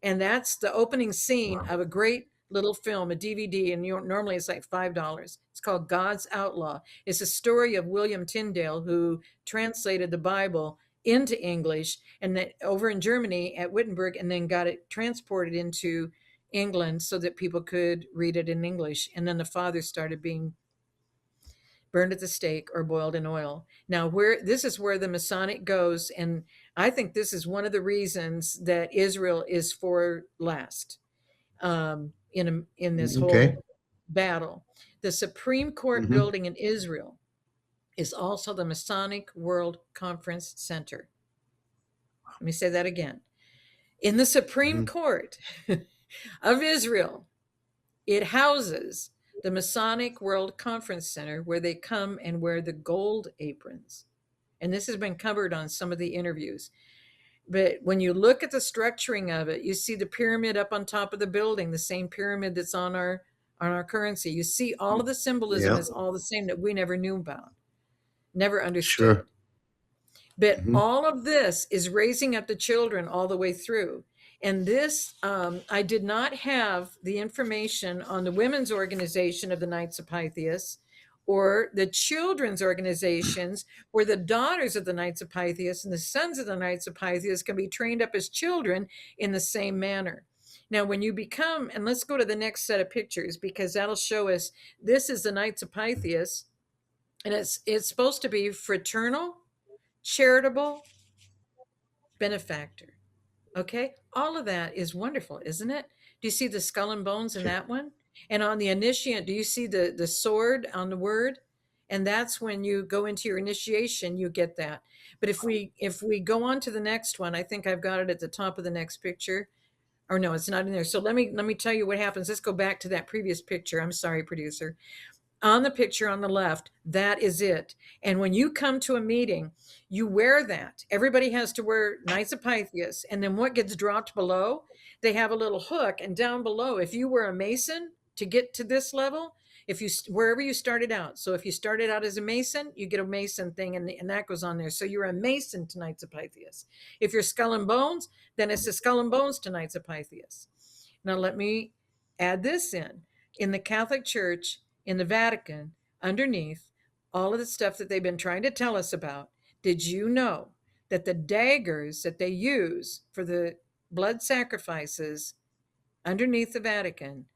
And that's the opening scene of a great little film, a DVD, and normally it's like $5. It's called God's Outlaw. It's a story of William Tyndale, who translated the Bible into English and then over in Germany at Wittenberg, and then got it transported into England so that people could read it in English. And then the fathers started being burned at the stake or boiled in oil. Now, this is where the Masonic goes, and I think this is one of the reasons that Israel is for last in this Okay. whole battle. The Supreme Court Hmm. building in Israel is also the Masonic World Conference Center. Let me say that again. In the Supreme Hmm. Court of Israel, it houses the Masonic World Conference Center, where they come and wear the gold aprons. And this has been covered on some of the interviews. But when you look at the structuring of it, you see the pyramid up on top of the building, the same pyramid that's on our currency. You see all of the symbolism Yeah. is all the same that we never knew about, never Sure. understood. But Hmm. all of this is raising up the children all the way through. And this, I did not have the information on the women's organization of the Knights of Pythias or the children's organizations where the daughters of the Knights of Pythias and the sons of the Knights of Pythias can be trained up as children in the same manner. Now, when you become, and let's go to the next set of pictures, because that'll show us, this is the Knights of Pythias, and it's supposed to be fraternal, charitable, benefactor. Okay, all of that is wonderful, isn't it? Do you see the skull and bones in Sure. that one? And on the initiate, do you see the sword on the word? And that's when you go into your initiation, you get that. But if we go on to the next one, I think I've got it at the top of the next picture. Or no, it's not in there. So let me tell you what happens. Let's go back to that previous picture. I'm sorry, producer. On the picture on the left, that is it. And when you come to a meeting, you wear that. Everybody has to wear Knights of Pythias. And then what gets dropped below, they have a little hook. And down below, if you were a Mason to get to this level, if you wherever you started out. So if you started out as a Mason, you get a Mason thing, and that goes on there. So you're a Mason to Knights of Pythias. If you're Skull and Bones, then it's the Skull and Bones to Knights of Pythias. Now let me add this in. In the Catholic Church, in the Vatican, underneath all of the stuff that they've been trying to tell us about, did you know that the daggers that they use for the blood sacrifices underneath the Vatican,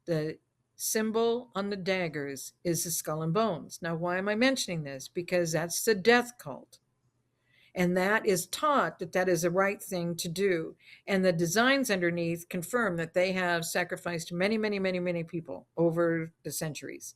the symbol on the daggers is the skull and bones? Now, why am I mentioning this? Because that's the death cult. And that is taught that that is the right thing to do. And the designs underneath confirm that they have sacrificed many, many, many, many people over the centuries.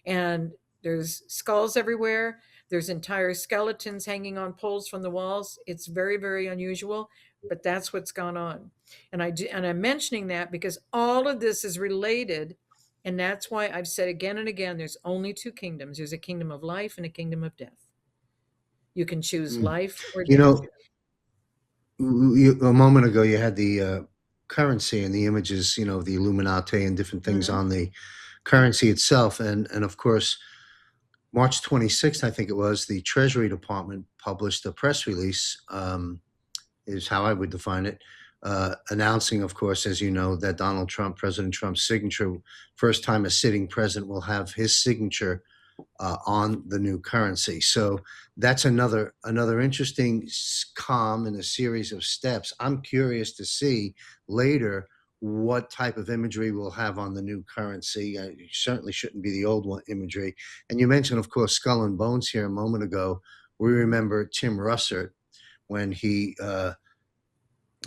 And there's skulls everywhere. There's entire skeletons hanging on poles from the walls. It's very, very unusual. but that's what's gone on. And I'm mentioning that because all of this is related. And that's why I've said again and again, there's only two kingdoms. There's a kingdom of life and a kingdom of death. You can choose Mm. life or You death. know, a moment ago, you had the currency and the images, the Illuminati and different things Mhm. on the currency itself. And of course, March 26th, I think it was, the Treasury Department published a press release, is how I would define it, announcing, of course, as you know, that Donald Trump, President Trump's signature, first time a sitting president will have his signature on the new currency. So that's another interesting calm in a series of steps. I'm curious to see later what type of imagery we'll have on the new currency. It certainly shouldn't be the old one imagery. And you mentioned, of course, Skull and Bones here a moment ago. We remember Tim Russert when he I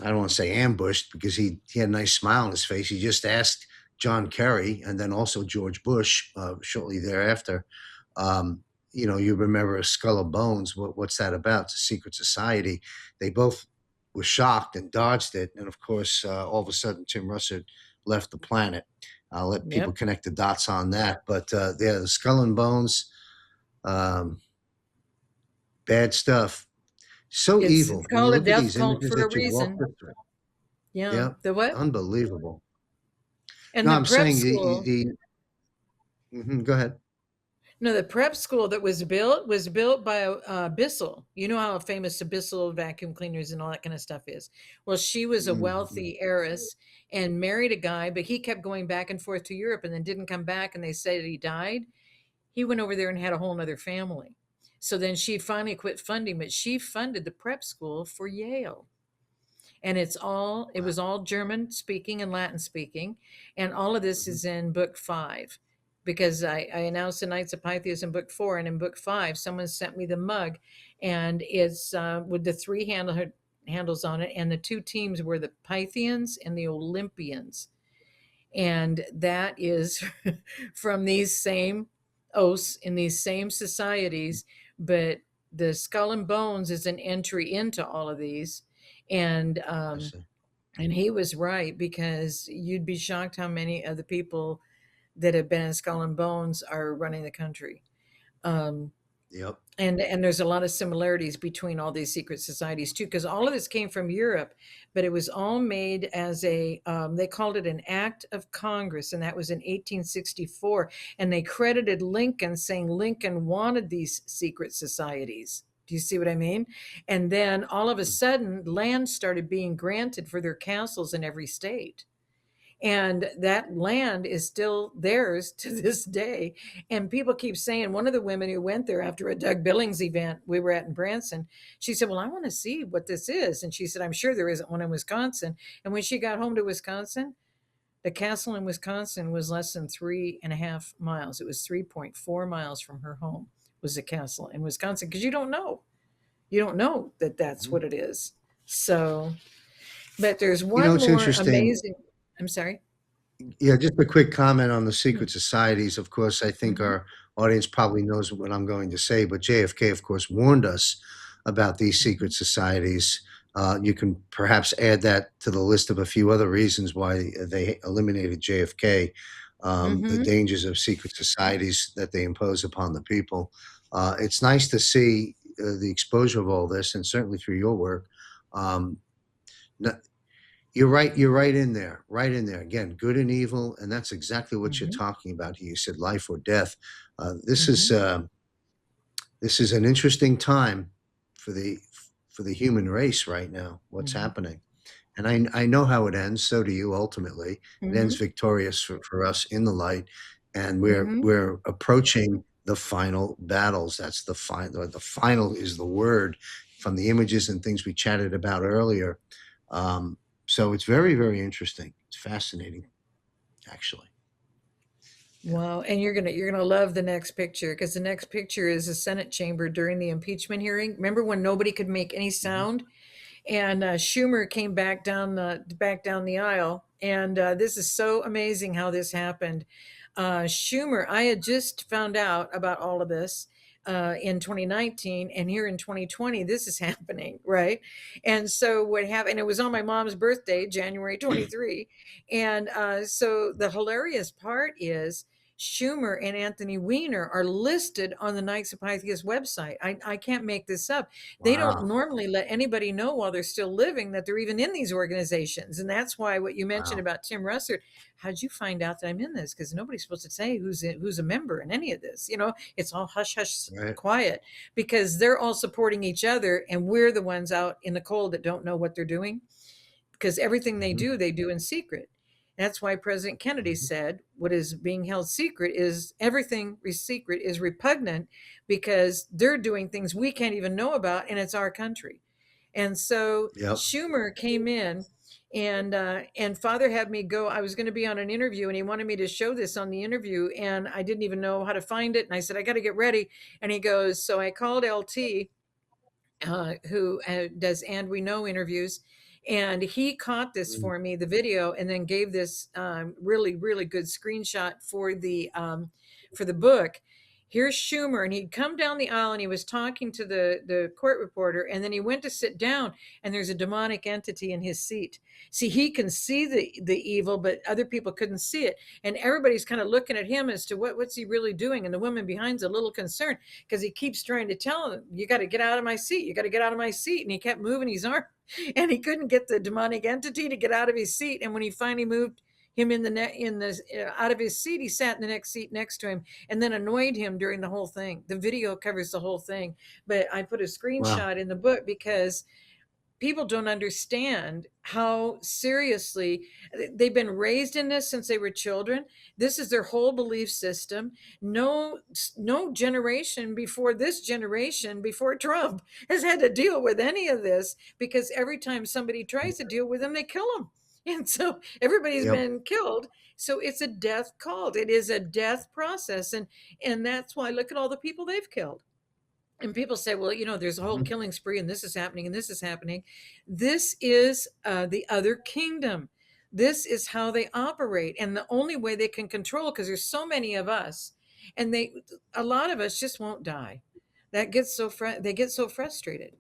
don't want to say ambushed because he had a nice smile on his face. He just asked John Kerry and then also George Bush shortly thereafter. You remember a Skull of Bones. What's that about? It's a secret society. They both were shocked and dodged it. And of course, all of a sudden, Tim Russert left the planet. I'll let people Yep. connect the dots on that. But yeah, the Skull and Bones, um, bad stuff. So It's evil. When you called a look at death these cult images for a that you walk reason. through, Yeah. yeah, The what? unbelievable. And No, the I'm prep saying school. go ahead. No, the prep school that was built by Bissell. You know how famous the Bissell vacuum cleaners and all that kind of stuff is. Well, she was a Mm-hmm. wealthy heiress and married a guy, but he kept going back and forth to Europe and then didn't come back. And they said he died. He went over there and had a whole nother family. So then she finally quit funding, but she funded the prep school for Yale. And it Wow. was all German speaking and Latin speaking. And all of this Hmm. is in book 5 because I announced the Knights of Pythias in book 4. And in book 5, someone sent me the mug and it's with the handles on it. And the two teams were the Pythians and the Olympians. And that is from these same oaths in these same societies. But the Skull and Bones is an entry into all of these. And I see. and he was right because you'd be shocked how many of the people that have been in Skull and Bones are running the country. Um, Yep. and there's a lot of similarities between all these secret societies too, because all of this came from Europe, but it was all made as a they called it an act of Congress, and that was in 1864. And they credited Lincoln, saying Lincoln wanted these secret societies. Do you see what I mean? And then all of a sudden, land started being granted for their castles in every state. And that land is still theirs to this day. And people keep saying, one of the women who went there after a Doug Billings event we were at in Branson, she said, well, I want to see what this is. And she said, I'm sure there isn't one in Wisconsin. And when she got home to Wisconsin, the castle in Wisconsin was less than 3.5 miles. It was 3.4 miles from her home was the castle in Wisconsin, because you don't know that that's Mhm. what it is. So, but there's You know, one it's more interesting. amazing. I'm sorry. Yeah, just a quick comment on the Hmm. secret societies. Of course, I think Mhm. our audience probably knows what I'm going to say, but JFK, of course, warned us about these Mhm. secret societies. You can perhaps add that to the list of a few other reasons why they eliminated JFK, the Mhm. dangers of secret societies that they impose upon the people. It's nice to see the exposure of all this, and certainly through your work. Um, you're right. You're right in there. Right in there. Again, good and evil, and that's exactly what you're Mhm. talking about here. You said life or death. Uh, this is Mhm. uh, this is an interesting time for the human race right now. What's Mhm. happening, and I know how it ends. So do you. Ultimately, it ends Mhm. victorious for us in the light, and Mhm. we're approaching the final battles. That's the final. The final is the word from the images and things we chatted about earlier. Um, so it's very, very interesting. It's fascinating, actually. Yeah. Wow, and you're gonna love the next picture, because the next picture is the Senate chamber during the impeachment hearing. Remember when nobody could make any Mhm. sound, and Schumer came back down the aisle, and this is so amazing how this happened. Schumer, I had just found out about all of this. in 2019, and here in 2020 this is happening, right? And so what happened, it was on my mom's birthday, January 23. And so the hilarious part is Schumer and Anthony Weiner are listed on the Knights of Pythias website. I can't make this up. They don't Wow. normally let anybody know while they're still living that they're even in these organizations. And that's why what you mentioned Wow. about Tim Russert, how'd you find out that I'm in this? Because nobody's supposed to say who's a member in any of this. It's all hush hush Right. quiet, because they're all supporting each other, and we're the ones out in the cold that don't know what they're doing, because everything Mhm. they do in secret. That's why President Kennedy Mhm. said what is being held secret is everything secret is repugnant, because they're doing things we can't even know about, and it's our country. And so Yep. Schumer came in, and Father had me go. I was going to be on an interview, and he wanted me to show this on the interview, and I didn't even know how to find it. And I said, I got to get ready. And he goes, so I called LT, who does And We Know interviews, and he caught this Mm. for me, the video, and then gave this really, really good screenshot for the book. Here's Schumer, and he'd come down the aisle and he was talking to the court reporter, and then he went to sit down, and there's a demonic entity in his seat. See, he can see the evil, but other people couldn't see it, and everybody's kind of looking at him as to what's he really doing, and the woman behind's a little concerned, because he keeps trying to tell him, you got to get out of my seat, you got to get out of my seat, and he kept moving his arm, and he couldn't get the demonic entity to get out of his seat. And when he finally moved him out of his seat, he sat in the next seat next to him, and then annoyed him during the whole thing. The video covers the whole thing, but I put a Wow. screenshot in the book because people don't understand how seriously they've been raised in this since they were children. This is their whole belief system. No generation before this generation, before Trump, has had to deal with any of this, because every time somebody tries to deal with them, they kill them. And so everybody's Yep. been killed. So it's a death cult. It is a death process. And that's why, look at all the people they've killed. And people say, well, there's a whole Mhm. killing spree, and this is happening, and this is happening. This is the other kingdom. This is how they operate, and the only way they can control, because there's so many of us, and a lot of us just won't die. That gets they get so frustrated.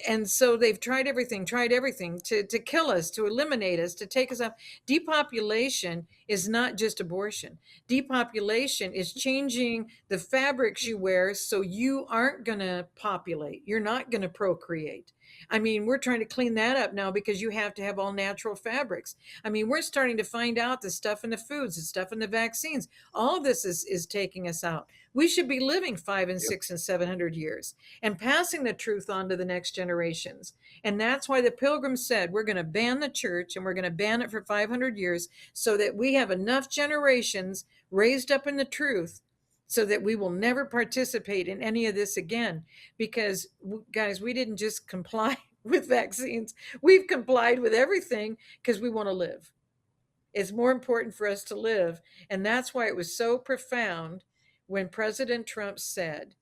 And so they've tried everything to kill us, to eliminate us, to take us up. Depopulation is not just abortion. Depopulation is changing the fabrics you wear, so you aren't going to populate. You're not going to procreate. I mean, we're trying to clean that up now, because you have to have all natural fabrics. I mean, we're starting to find out the stuff in the foods, the stuff in the vaccines. All of this is taking us out. We should be living 500 and 600 and 700 years, and passing the truth on to the next generations. And that's why the Pilgrims said, we're going to ban the church, and we're going to ban it for 500 years, so that we have enough generations raised up in the truth, so that we will never participate in any of this again. Because, guys, we didn't just comply with vaccines, we've complied with everything, because we want to live. It's more important for us to live. And that's why it was so profound when President Trump said,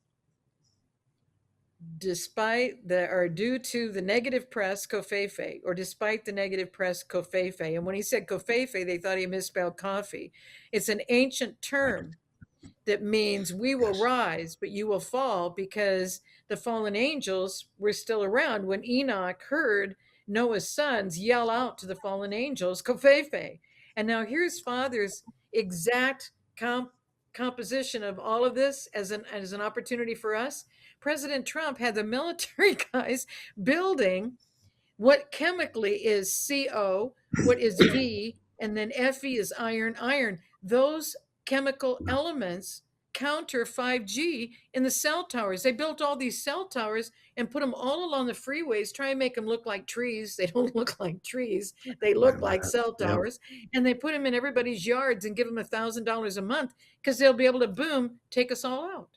due to the negative press, covfefe, or despite the negative press, covfefe. And when he said covfefe, they thought he misspelled coffee. It's an ancient Right. term that means we will Yes. rise, but you will fall, because the fallen angels were still around when Enoch heard Noah's sons yell out to the fallen angels, Kofefe. And now here's Father's exact composition of all of this as an opportunity for us. President Trump had the military guys building what chemically is CO, what is V, and then Fe is iron, iron. Those chemical elements counter 5G in the cell towers. They built all these cell towers and put them all along the freeways, try and make them look like trees. They don't look like trees. They look like cell Yep. towers. And they put them in everybody's yards and give them $1,000 a month, because they'll be able to, boom, take us all out.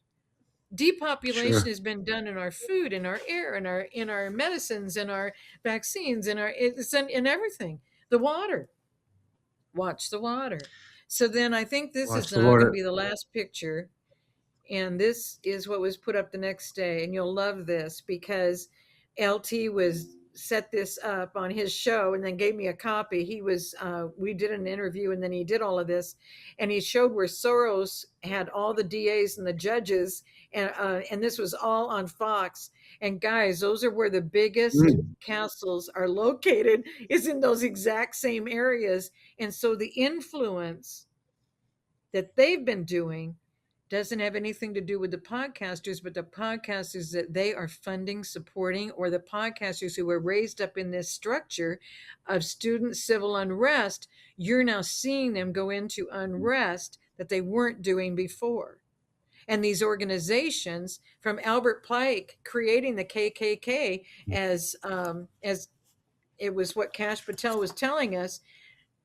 Depopulation Sure. has been done in our food, in our air, in our medicines, in our vaccines, in everything. The water. Watch the water. So then I think this is Watch the going to water. be the last picture. And this is what was put up the next day. And you'll love this, because LT was set this up on his show and then gave me a copy. He was, we did an interview and then he did all of this, and he showed where Soros had all the DAs and the judges, and this was all on Fox. And guys, those are where the biggest castles are located, is in those exact same areas. And so the influence that they've been doing doesn't have anything to do with the podcasters, but the podcasters that they are funding, supporting, or the podcasters who were raised up in this structure of student civil unrest. You're now seeing them go into unrest that they weren't doing before. And these organizations, from Albert Pike creating the KKK, as it was what Kash Patel was telling us,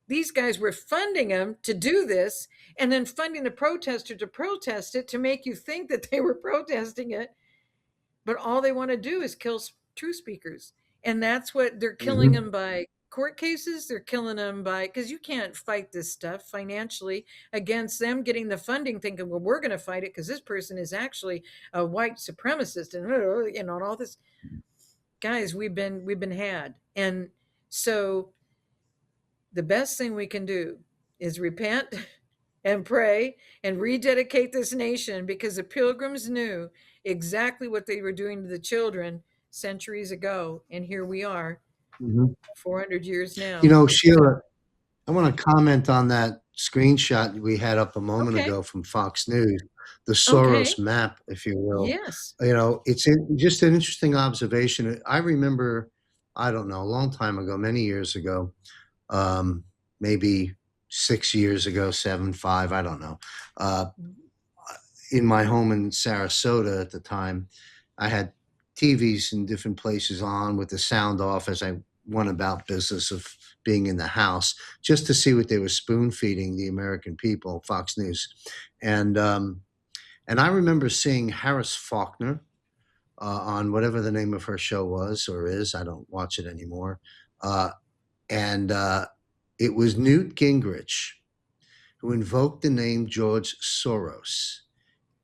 these guys were funding them to do this, and then funding the protester to protest it, to make you think that they were protesting it. But all they want to do is kill truth speakers. And that's what they're killing them by court cases. They're killing them by, because you can't fight this stuff financially against them getting the funding, thinking, well, we're going to fight it because this person is actually a white supremacist, and and all this. Guys, we've been had. And so the best thing we can do is repent and pray and rededicate this nation, because the Pilgrims knew exactly what they were doing to the children centuries ago. And here we are, 400 years now. You know, Sheila, I want to comment on that screenshot we had up a moment ago from Fox News, the Soros map, if you will. Yes. You know, it's just an interesting observation. I remember, I don't know, a long time ago, many years ago, maybe 6 years ago, 7, 5, I don't know. In my home in Sarasota at the time, I had TVs in different places on with the sound off as I went about business of being in the house, just to see what they were spoon feeding the American people, Fox News. And I remember seeing Harris Faulkner on whatever the name of her show was or is. I don't watch it anymore. And it was Newt Gingrich who invoked the name George Soros.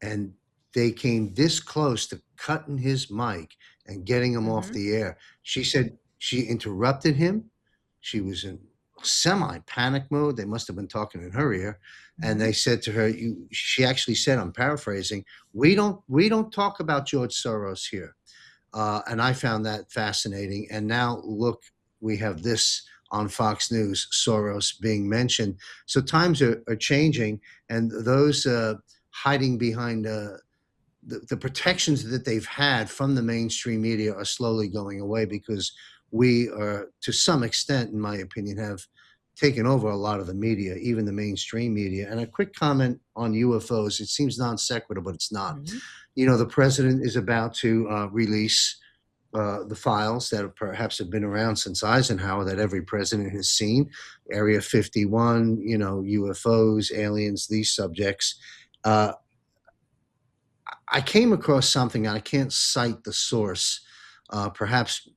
And they came this close to cutting his mic and getting him off the air. She said she interrupted him. She was in semi-panic mode. They must have been talking in her ear. And they said to her, she actually said, I'm paraphrasing, we don't talk about George Soros here. And I found that fascinating. And now look, we have this on Fox News, Soros being mentioned. So times are changing, and those hiding behind the protections that they've had from the mainstream media are slowly going away, because we are, to some extent, in my opinion, have taken over a lot of the media, even the mainstream media. And a quick comment on UFOs. It seems non sequitur, but it's not. You know, the president is about to release the files that perhaps have been around since Eisenhower, that every president has seen. Area 51, you know, UFOs, aliens, these subjects. I came across something, and I can't cite the source. Perhaps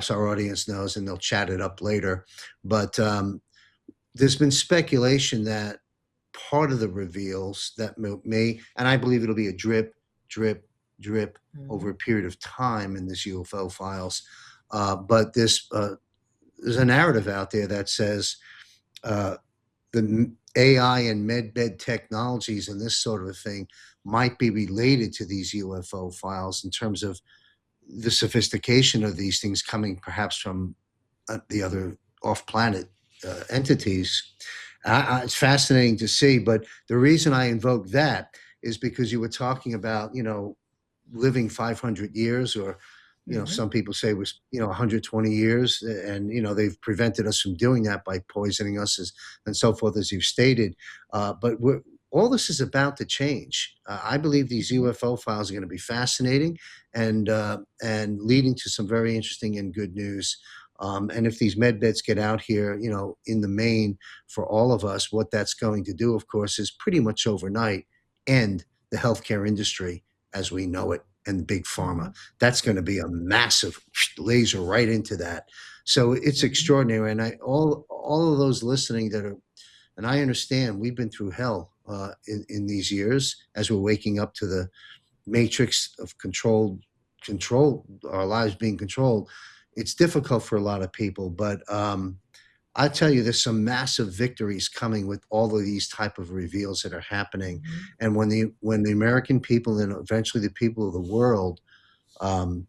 our audience knows, and they'll chat it up later. But there's been speculation that part of the reveals that may, and I believe it'll be a drip over a period of time in this UFO files. But there's a narrative out there that says the AI and medbed technologies and this sort of a thing might be related to these UFO files in terms of the sophistication of these things coming perhaps from the other off-planet entities. It's fascinating to see, but the reason I invoke that is because you were talking about, you know, living 500 years, or, you know, some people say it was, you know, 120 years, and, you know, they've prevented us from doing that by poisoning us and so forth, as you've stated. But all this is about to change. I believe these UFO files are going to be fascinating and leading to some very interesting and good news. And if these med beds get out here, you know, in the main for all of us, what that's going to do, of course, is pretty much overnight end the healthcare industry as we know it, and big pharma. That's going to be a massive laser right into that. So it's extraordinary. And all of those listening that are, and I understand we've been through hell in these years as we're waking up to the matrix of control, our lives being controlled. it's difficult for a lot of people, but I tell you, there's some massive victories coming with all of these type of reveals that are happening. Mhm. And when the American people and eventually the people of the world um,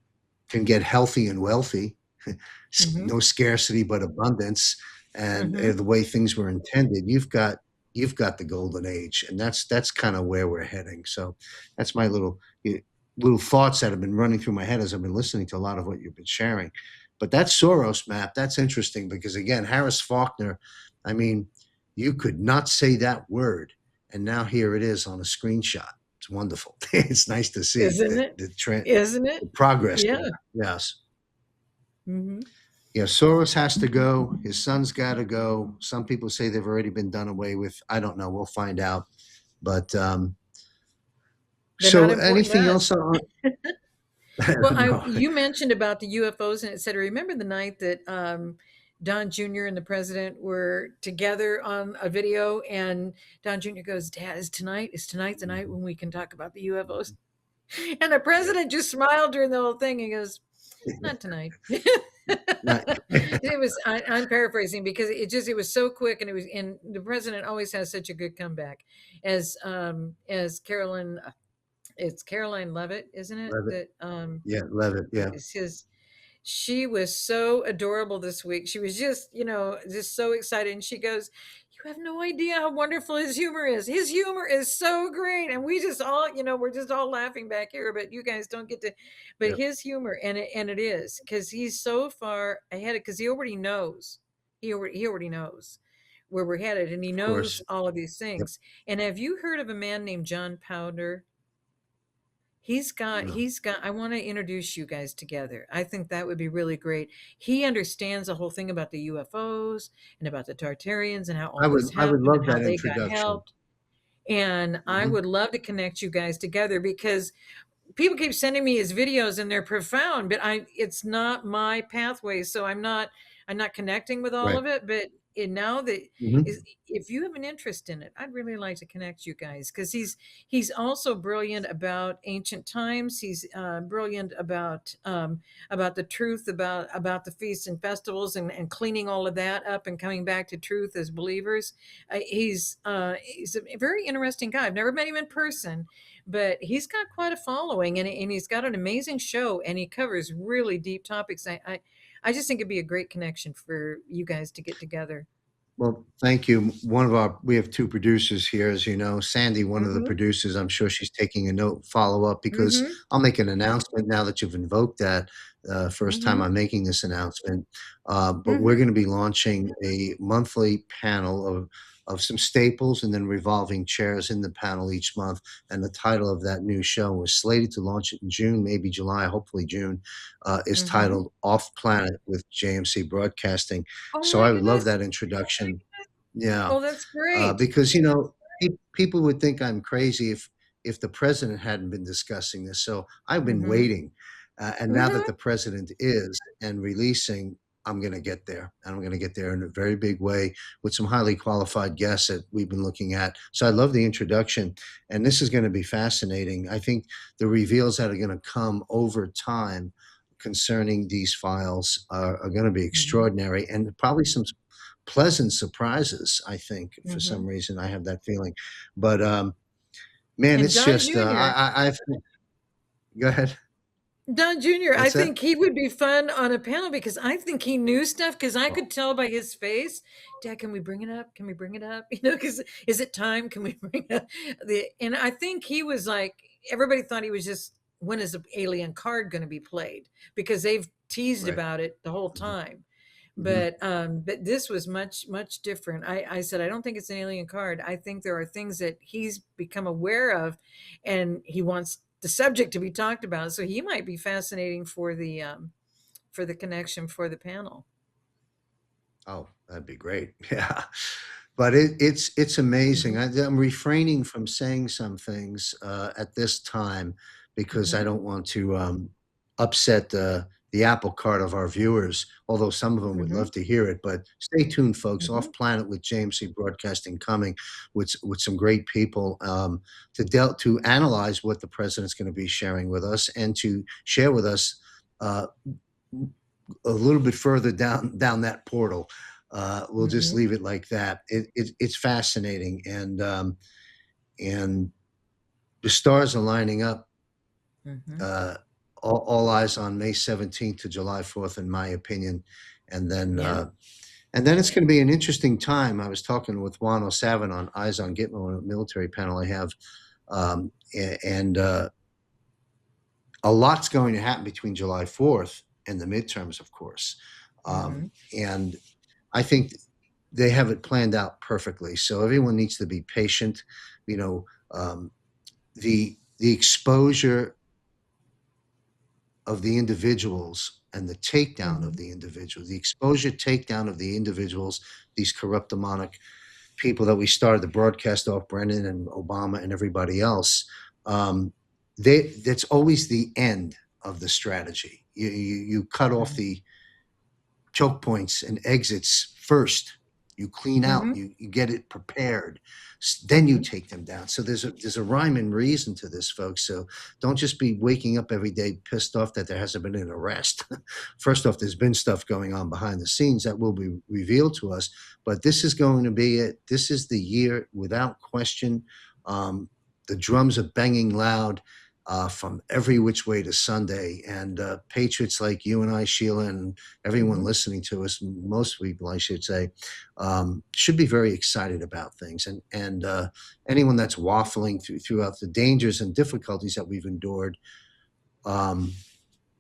can get healthy and wealthy, Mhm. no scarcity but abundance, and Mhm. the way things were intended, you've got the golden age, and that's kind of where we're heading. So that's my little thoughts that have been running through my head as I've been listening to a lot of what you've been sharing. But that Soros map, that's interesting because again, Harris Faulkner, I mean, you could not say that word, and now here it is on a screenshot. It's wonderful. It's nice to see Isn't it? the trend, Isn't it? the progress Yeah. there. Yes. Mhm. Yeah, Soros has to go. His son's got to go. Some people say they've already been done away with. I don't know. We'll find out. But They're not so important anything to else us. on? Well, No. you mentioned about the UFOs and et cetera. Remember the night that Don Jr. and the president were together on a video, and Don Jr. goes, "Dad, is tonight the night when we can talk about the UFOs?" And the president just smiled during the whole thing and goes, "Not tonight." Not- I'm paraphrasing because it was so quick, and the president always has such a good comeback as Carolyn, it's Caroline Levitt, isn't it? Levitt. That Yeah, Levitt. Yeah, is his. She was so adorable this week. She was just, just so excited. And she goes, "You have no idea how wonderful his humor is. His humor is so great." And we just all, we're just all laughing back here, but you guys don't get to. But yeah, his humor, and it is because he's so far ahead because he already knows. He already knows where we're headed, and he of knows course. all of these Yep. things. And have you heard of a man named John Powder? No, He's got I want to introduce you guys together. I think that would be really great. He understands the whole thing about the UFOs and about the Tartarians and how all this I would happened and love how that they got introduction. helped. And I Hmm. would love to connect you guys together because people keep sending me his videos and they're profound, but it's not my pathway, so I'm not connecting with all Right. of it. But now that is, Hmm. if you have an interest in it, I'd really like to connect you guys because he's also brilliant about ancient times. He's brilliant about the truth about the feasts and festivals and cleaning all of that up and coming back to truth as believers. He's a very interesting guy. I've never met him in person, but he's got quite a following, and he's got an amazing show, and he covers really deep topics. I just think it'd be a great connection for you guys to get together. Well, thank you. We have two producers here, as you know. Sandy, one of the Mm-hmm. producers, I'm sure she's taking a note, follow up, because Mm-hmm. I'll make an announcement now that you've invoked that. First time Mm-hmm. I'm making this announcement. But we're Mm-hmm. going to be launching a monthly panel of some staples and then revolving chairs in the panel each month. And the title of that new show was slated to launch it in June, maybe July, hopefully June, is Mm-hmm. titled Off Planet with JMC Broadcasting. Oh So my I would love goodness. that introduction. Yeah, Oh, that's great. because people would think I'm crazy if the president hadn't been discussing this. So I've been Mm-hmm. waiting, and now that Mm-hmm. the president is and releasing, I'm going to get there, and I'm going to get there in a very big way with some highly qualified guests that we've been looking at. So I love the introduction, and this is going to be fascinating. I think the reveals that are going to come over time concerning these files are going to be Mm-hmm. extraordinary, and probably some pleasant surprises. I think for Mm-hmm. some reason I have that feeling, but man, And it's Don just Jr. I've go ahead. Don Jr., I What's that? think he would be fun on a panel because I think he knew stuff because I Oh, could tell by his face. "Dad, can we bring it up? Can we bring it up?" Because is it time? Can we bring it up? And I think he was like, everybody thought he was just, when is the alien card going to be played? Because they've teased right. about it the whole Hmm. time. Hmm. But this was much, much different. I said, I don't think it's an alien card. I think there are things that he's become aware of and he wants the subject to be talked about. So he might be fascinating for the connection for the panel. Oh, that'd be great. Yeah, but it's amazing. Hmm. I'm refraining from saying some things at this time because I Hmm. don't want to upset the apple cart of our viewers. Although some of them would Hmm. love to hear it, but stay tuned, folks. Hmm. Off Planet with JMC Broadcasting coming with some great people to analyze what the president's going to be sharing with us and to share with us. Uh, a little bit further down that portal. We'll just Mhm. leave it like that. It's fascinating, and the stars are lining up. Mhm. Uh, all eyes on May 17th to July 4th, in my opinion, and then Yeah. it's going to be an interesting time. I was talking with Juan O'Savin on Eyes on Gitmo, a military panel I have, and a lot's going to happen between July 4th and the midterms, of course. Mhm. And I think they have it planned out perfectly. So everyone needs to be patient. You know, the exposure of the individuals and the takedown of Mhm. the individuals, the exposure takedown of the individuals, these corrupt demonic people that we started the broadcast off, Brennan and Obama and everybody else. Um, that's always the end of the strategy. You cut off Mhm. the choke points and exits first. You clean out, Mhm. you get it prepared, then you Mhm. take them down. So there's a rhyme and reason to this, folks. So don't just be waking up every day pissed off that there hasn't been an arrest. First off, there's been stuff going on behind the scenes that will be revealed to us, but this is going to be it. This is the year without question. The drums are banging loud from every which way to Sunday, and patriots like you and I, Sheila, and everyone Mhm. listening to us, most people, I should say, should be very excited about things. And anyone that's waffling throughout the dangers and difficulties that we've endured, um,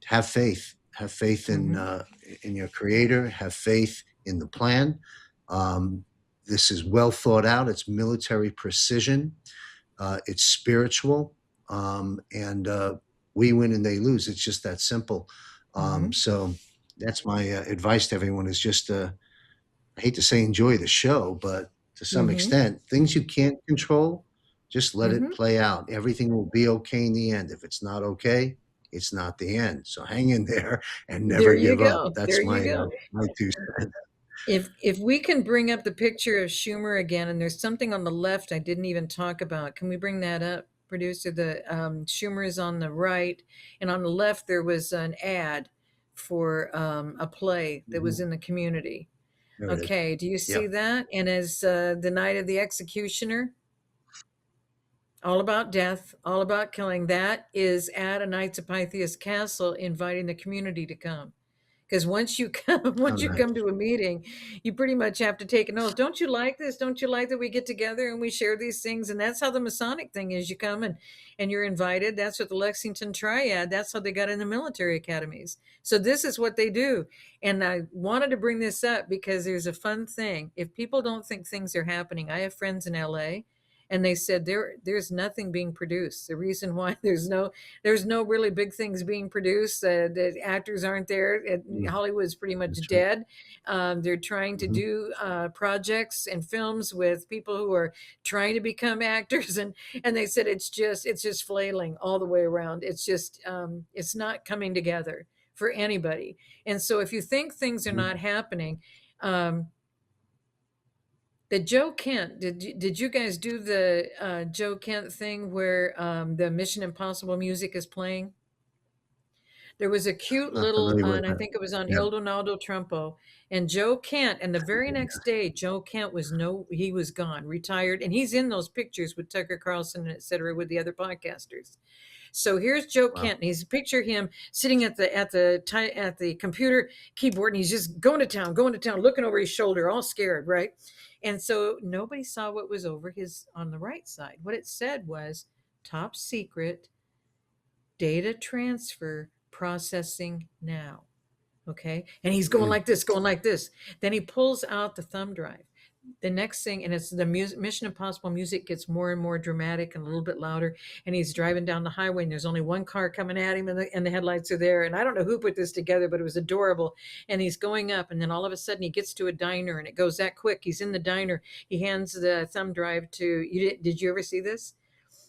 have faith. Have faith Mhm. in your Creator. Have faith in the plan. Um, this is well thought out. It's military precision. It's spiritual, and we win and they lose. It's just that simple. Mhm. So that's my advice to everyone: is just I hate to say enjoy the show, but to some Mhm. extent, things you can't control, just let it Mhm. play out. Everything will be okay in the end. If it's not okay, it's not the end. So hang in there and There never you give up. go. There That's you my go. my 2 cents. If we can bring up the picture of Schumer again, and there's something on the left I didn't even talk about. Can we bring that up, producer? The Schumer is on the right, and on the left there was an ad for a play that was Mhm. in the community. There it is. Okay, do you see Yep. that? And as the night of the executioner, all about death, all about killing. That is at a Knights of Pythias Castle, inviting the community to come. Because once you come, Oh, once you come nice. to a meeting, you pretty much have to take an oath. Don't you like this? Don't you like that we get together and we share these things? And that's how the Masonic thing is. You come and you're invited. That's what the Lexington Triad. That's how they got in the military academies. So this is what they do. And I wanted to bring this up because there's a fun thing. If people don't think things are happening, I have friends in LA, and they said there's nothing being produced. The reason why there's no really big things being produced. The actors aren't there. Mm, Hollywood's pretty much that's right. dead. They're trying to Mhm. do projects and films with people who are trying to become actors, and they said it's just flailing all the way around. It's not coming together for anybody. And so if you think things are Mhm. not happening, um, the Joe Kent, did you guys do the Joe Kent thing where the Mission Impossible music is playing? There was a cute Not little, familiar with and I that. think it was on Yeah. Il Donaldo Trumpo, and Joe Kent. And the very next day, Joe Kent he was gone, retired, and he's in those pictures with Tucker Carlson, et cetera, with the other podcasters. So here's Joe Wow. Kent. And he's picture him sitting at the computer keyboard, and he's just going to town, looking over his shoulder, all scared, right? And so nobody saw what was over his on the right side. What it said was top secret data transfer processing now. Okay. And he's going Mm. like this, going like this. Then he pulls out the thumb drive. The next thing, and it's the Mission Impossible music gets more and more dramatic and a little bit louder. And he's driving down the highway, and there's only one car coming at him, and the headlights are there. And I don't know who put this together, but it was adorable. And he's going up, and then all of a sudden he gets to a diner, and it goes that quick. He's in the diner. He hands the thumb drive to you. Did you ever see this?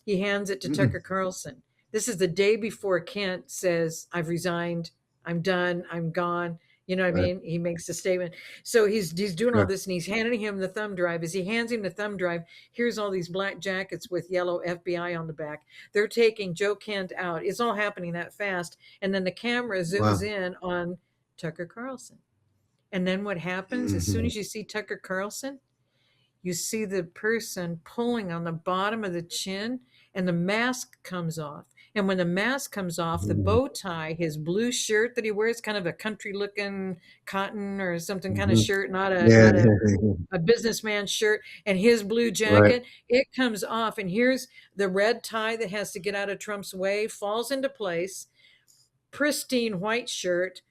He hands it to Mm-mm. Tucker Carlson. This is the day before Kent says, I've resigned. I'm done. I'm gone. You know what I Right. mean? He makes a statement. So he's doing all Sure. this, and he's handing him the thumb drive. As he hands him the thumb drive, here's all these black jackets with yellow FBI on the back. They're taking Joe Kent out. It's all happening that fast. And then the camera zooms Wow. in on Tucker Carlson. And then what happens as soon as you see Tucker Carlson, you see the person pulling on the bottom of the chin and the mask comes off. And when the mask comes off, the bow tie, his blue shirt that he wears, kind of a country looking cotton or something kind of shirt, not a Yeah, not a businessman shirt, and his blue right. jacket, it comes off. And here's the red tie that has to get out of Trump's way, falls into place, pristine white shirt,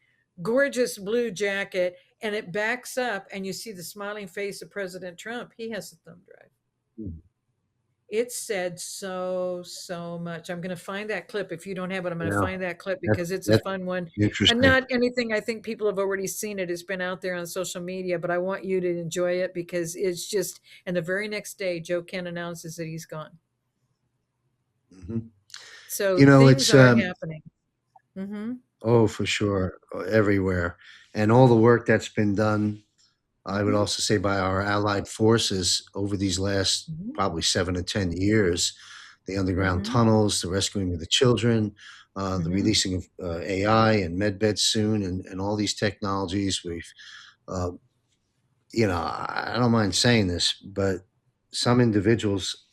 gorgeous blue jacket, and it backs up, and you see the smiling face of President Trump. He has a thumb drive. It said so much. I'm going to find that clip. If you don't have it, I'm going to Yeah, find that clip that, because it's a that's fun one. And interesting. not anything, I think people have already seen it. It's been out there on social media, but I want you to enjoy it because it's just, and the very next day, Joe Ken announces that he's gone. Mhm. So You know, things it's are happening. Mm-hmm. oh, for sure, everywhere, and all the work that's been done. I would also say by our allied forces over these last Mm-hmm. probably 7 to 10 years, the underground Mm-hmm. tunnels, the rescuing of the children, the Mm-hmm. releasing of AI and medbeds soon, and all these technologies. We've, uh, I don't mind saying this, but some individuals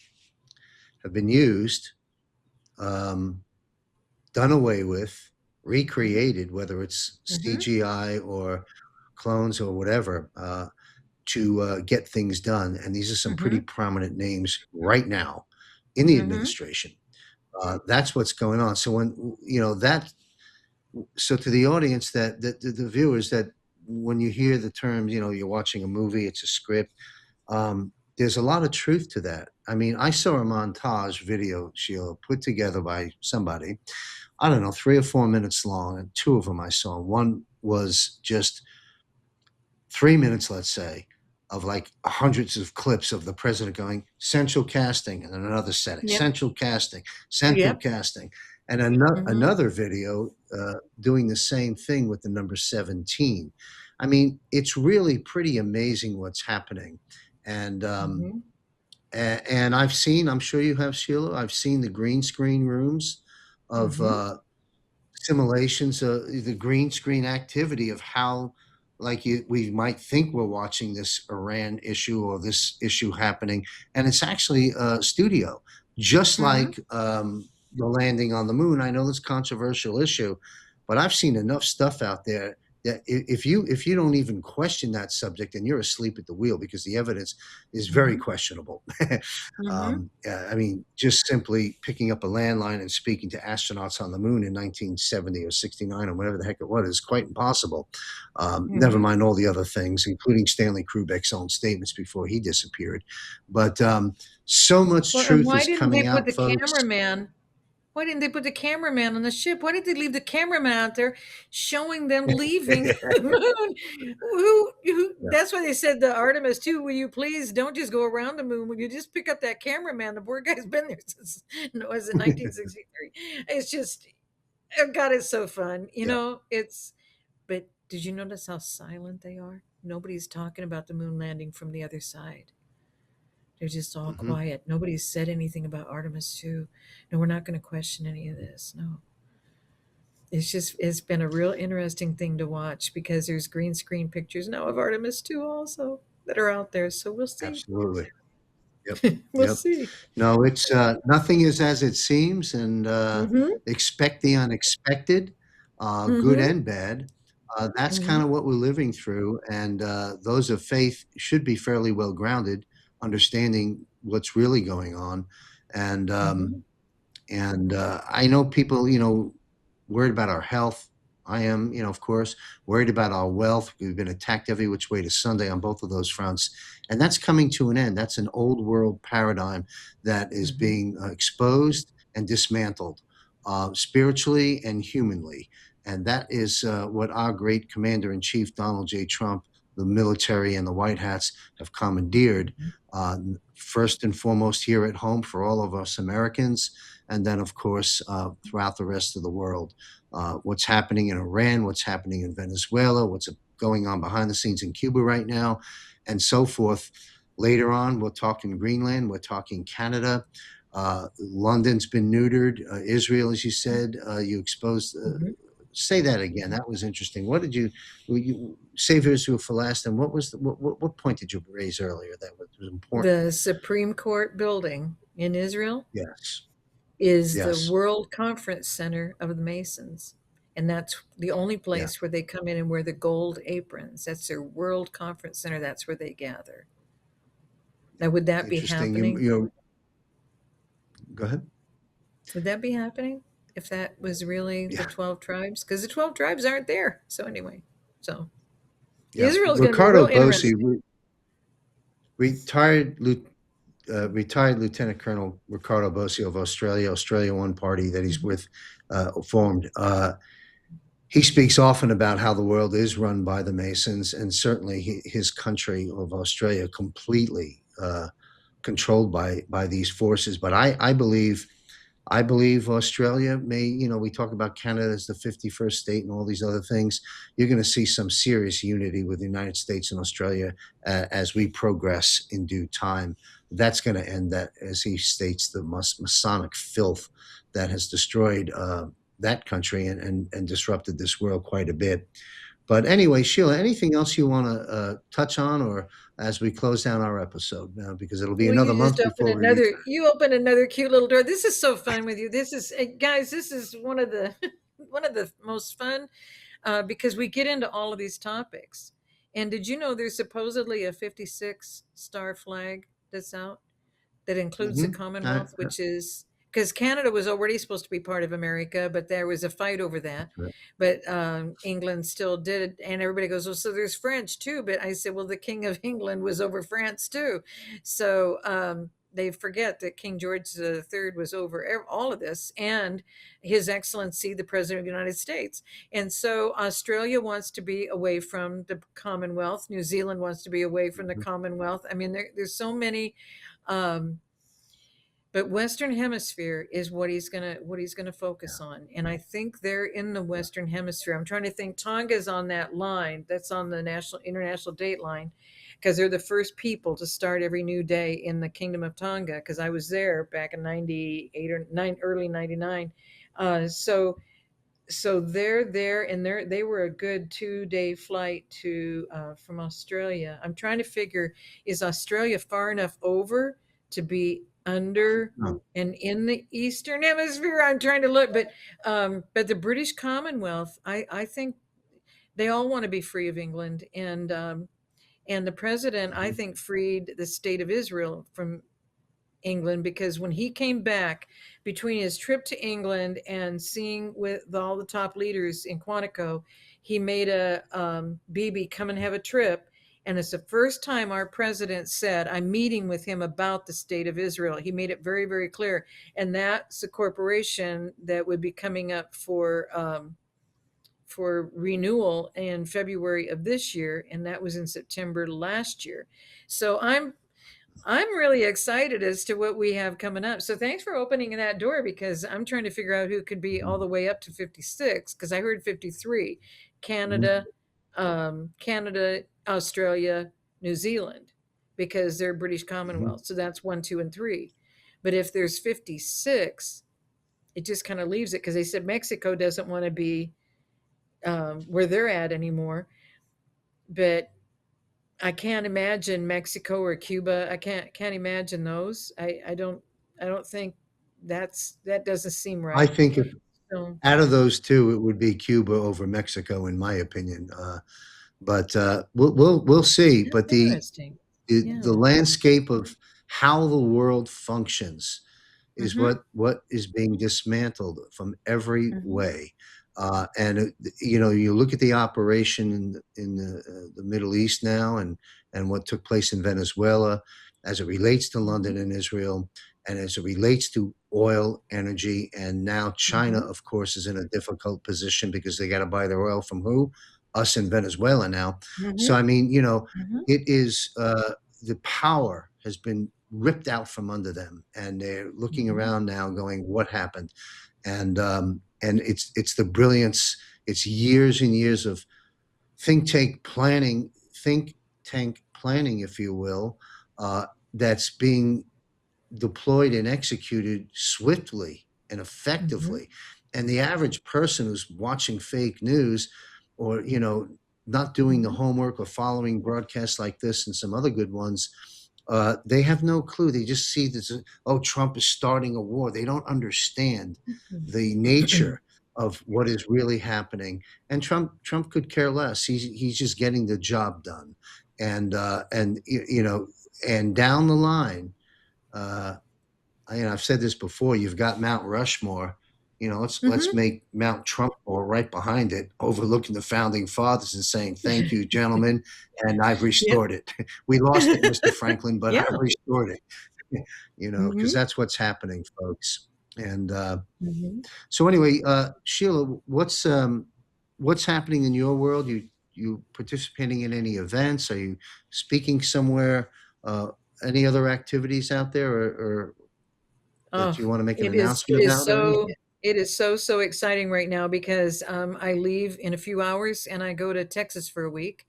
have been used, um, done away with, recreated, whether it's Mm-hmm. CGI or clones or whatever, to get things done. And these are some pretty Mm-hmm. prominent names right now in the Mm-hmm. administration. That's what's going on. So when so to the audience, that the viewers, that when you hear the terms, you're watching a movie, it's a script. There's a lot of truth to that. I mean, I saw a montage video, Sheila, put together by somebody, I don't know, 3 or 4 minutes long, and two of them I saw. One was just 3 minutes, let's say, of like hundreds of clips of the president going central casting, and then another setting, Yep. central Yep. casting, and Mm-hmm. another video doing the same thing with the number 17. I mean, it's really pretty amazing what's happening. And Mm-hmm. and I've seen, I'm sure you have, Sheila, I've seen the green screen rooms of Mm-hmm. simulations, the green screen activity of how, like, we might think we're watching this Iran issue or this issue happening, and it's actually a studio, just Mm-hmm. like the landing on the moon. I know it's a controversial issue, but I've seen enough stuff out there that if you don't even question that subject, then you're asleep at the wheel, because the evidence is very Mm-hmm. questionable. Mm-hmm. I mean, just simply picking up a landline and speaking to astronauts on the moon in 1970 or 69 or whatever the heck it was is quite impossible. Never Mm-hmm. mind all the other things, including Stanley Kubrick's own statements before he disappeared. But so much Well, and truth why is didn't they coming put out, the folks. cameraman? Why didn't they put the cameraman on the ship? Why did they leave the cameraman out there showing them leaving the moon? Yeah. That's why they said the Artemis too. Will you please don't just go around the moon? Will you just pick up that cameraman? The poor guy's been there since it was in 1963. It's just, oh God, it's so fun. Yeah. But did you notice how silent they are? Nobody's talking about the moon landing from the other side. They're just all Hmm. quiet. Nobody's said anything about Artemis 2. No, we're not going to question any of this. No. It's been a real interesting thing to watch because there's green screen pictures now of Artemis 2 also that are out there. So we'll see. Absolutely. Yep. We'll Yep. see. No, it's nothing is as it seems, and Mm-hmm. expect the unexpected, good Mm-hmm. and bad. That's Mm-hmm. kind of what we're living through, and those of faith should be fairly well grounded, understanding what's really going on, and Mm-hmm. I know people, worried about our health. I am, of course, worried about our wealth. We've been attacked every which way to Sunday on both of those fronts. And that's coming to an end. That's an old world paradigm that is Mm-hmm. being exposed and dismantled, spiritually and humanly. And that is what our great commander in chief, Donald J. Trump, the military, and the White Hats have commandeered, uh, first and foremost here at home for all of us Americans, and then, of course, throughout the rest of the world. What's happening in Iran, what's happening in Venezuela, what's going on behind the scenes in Cuba right now, and so forth. Later on, we're talking Greenland, we're talking Canada. London's been neutered. Israel, as you said, you exposed Mm-hmm. say that again. That was interesting. What did you save Israel for last? And what was what point did you raise earlier that was important? The Supreme Court building in Israel Yes. is the Yes. World Conference Center of the Masons. And that's the only Yeah. place where they come in and wear the gold aprons. That's their World Conference Center. That's where they gather. Now, would that be Interesting. happening? Go ahead. Would that be happening if that was really the Yeah. 12 tribes? Because the 12 tribes aren't there. So, anyway, so Yeah. Israel's going to be Ricardo real Bossi, interesting. retired Lieutenant Colonel Ricardo Bossi of Australia One Party that he's with, formed. He speaks often about how the world is run by the Masons, and certainly his country of Australia completely controlled by these forces. But I believe Australia may, we talk about Canada as the 51st state and all these other things. You're going to see some serious unity with the United States and Australia as we progress in due time. That's going to end that, as he states, the Masonic filth that has destroyed that country and disrupted this world quite a bit. But anyway, Sheila, anything else you want to touch on, or as we close down our episode now, because it'll be Well, another you just month open before we return. you open another cute little door. This is so fun with you. This is guys, this is one of the one of the most fun because we get into all of these topics. And did you know there's supposedly a 56 star flag that's out that includes the I- Commonwealth, which is because Canada was already supposed to be part of America, but there was a fight over that. But England still did it, and everybody goes, "Well, so there's French too." But I said, "Well, the King of England was over France too," so they forget that King George III was over all of this, and His Excellency the President of the United States. And so Australia wants to be away from the Commonwealth. New Zealand wants to be away from the Commonwealth. I mean, there's so many. But Western Hemisphere is what he's gonna focus on, and I think they're in the Western Hemisphere. I'm trying to think. Tonga's on that line. That's on the international date line, because they're the first people to start every new day in the Kingdom of Tonga. Because I was there back in '98 or early '99. So they're there, and they were a good 2-day flight to from Australia. I'm trying to figure, is Australia far enough over to be under No. and in the Eastern Hemisphere? I'm trying to look, but the British Commonwealth, I think they all want to be free of England, and the president, I think, freed the state of Israel from England, because when he came back between his trip to England and seeing with all the top leaders in Quantico, he made a BB come and have a trip. And it's the first time our president said, I'm meeting with him about the state of Israel. He made it very, very clear. And that's a corporation that would be coming up for renewal in February of this year. And that was in September last year. So I'm really excited as to what we have coming up. So thanks for opening that door, because I'm trying to figure out who could be all the way up to 56, because I heard 53. Canada, Australia, New Zealand, because they're British Commonwealth. So that's 1, 2, and 3. But if there's 56, it just kind of leaves it, because they said Mexico doesn't want to be where they're at anymore. But I can't imagine Mexico or Cuba. I can't imagine those. I don't think that doesn't seem right. I think if So, out of those two, it would be Cuba over Mexico, in my opinion. But we'll see. But interesting. the landscape of how the world functions is what is being dismantled from every way. And you look at the operation in the Middle East now, and what took place in Venezuela, as it relates to London and Israel, and as it relates to oil, energy, and now China, of course, is in a difficult position because they got to buy their oil from who? Us in Venezuela now. So I mean, it is the power has been ripped out from under them, and they're looking around now, going, "What happened?" And it's the brilliance. It's years and years of think tank planning, if you will, that's being deployed and executed swiftly and effectively. And the average person who's watching fake news, or not doing the homework or following broadcasts like this and some other good ones, they have no clue. They just see this, oh, Trump is starting a war. They don't understand the nature of what is really happening. And Trump could care less. He's just getting the job done. And and down the line, I've said this before. You've got Mount Rushmore. Let's make Mount Trump right behind it, overlooking the founding fathers and saying, "Thank you, gentlemen, and I've restored it." We lost it, Mr. Franklin, but Yeah. I've restored it. Because Mhm. that's what's happening, folks. And Mhm. so, anyway, Sheila, what's happening in your world? You participating in any events? Are you speaking somewhere? Uh, any other activities out there, or that Oh, you want to make an it is announcement it is about or so anything? it is so, so exciting right now because, I leave in a few hours and I go to Texas for a week.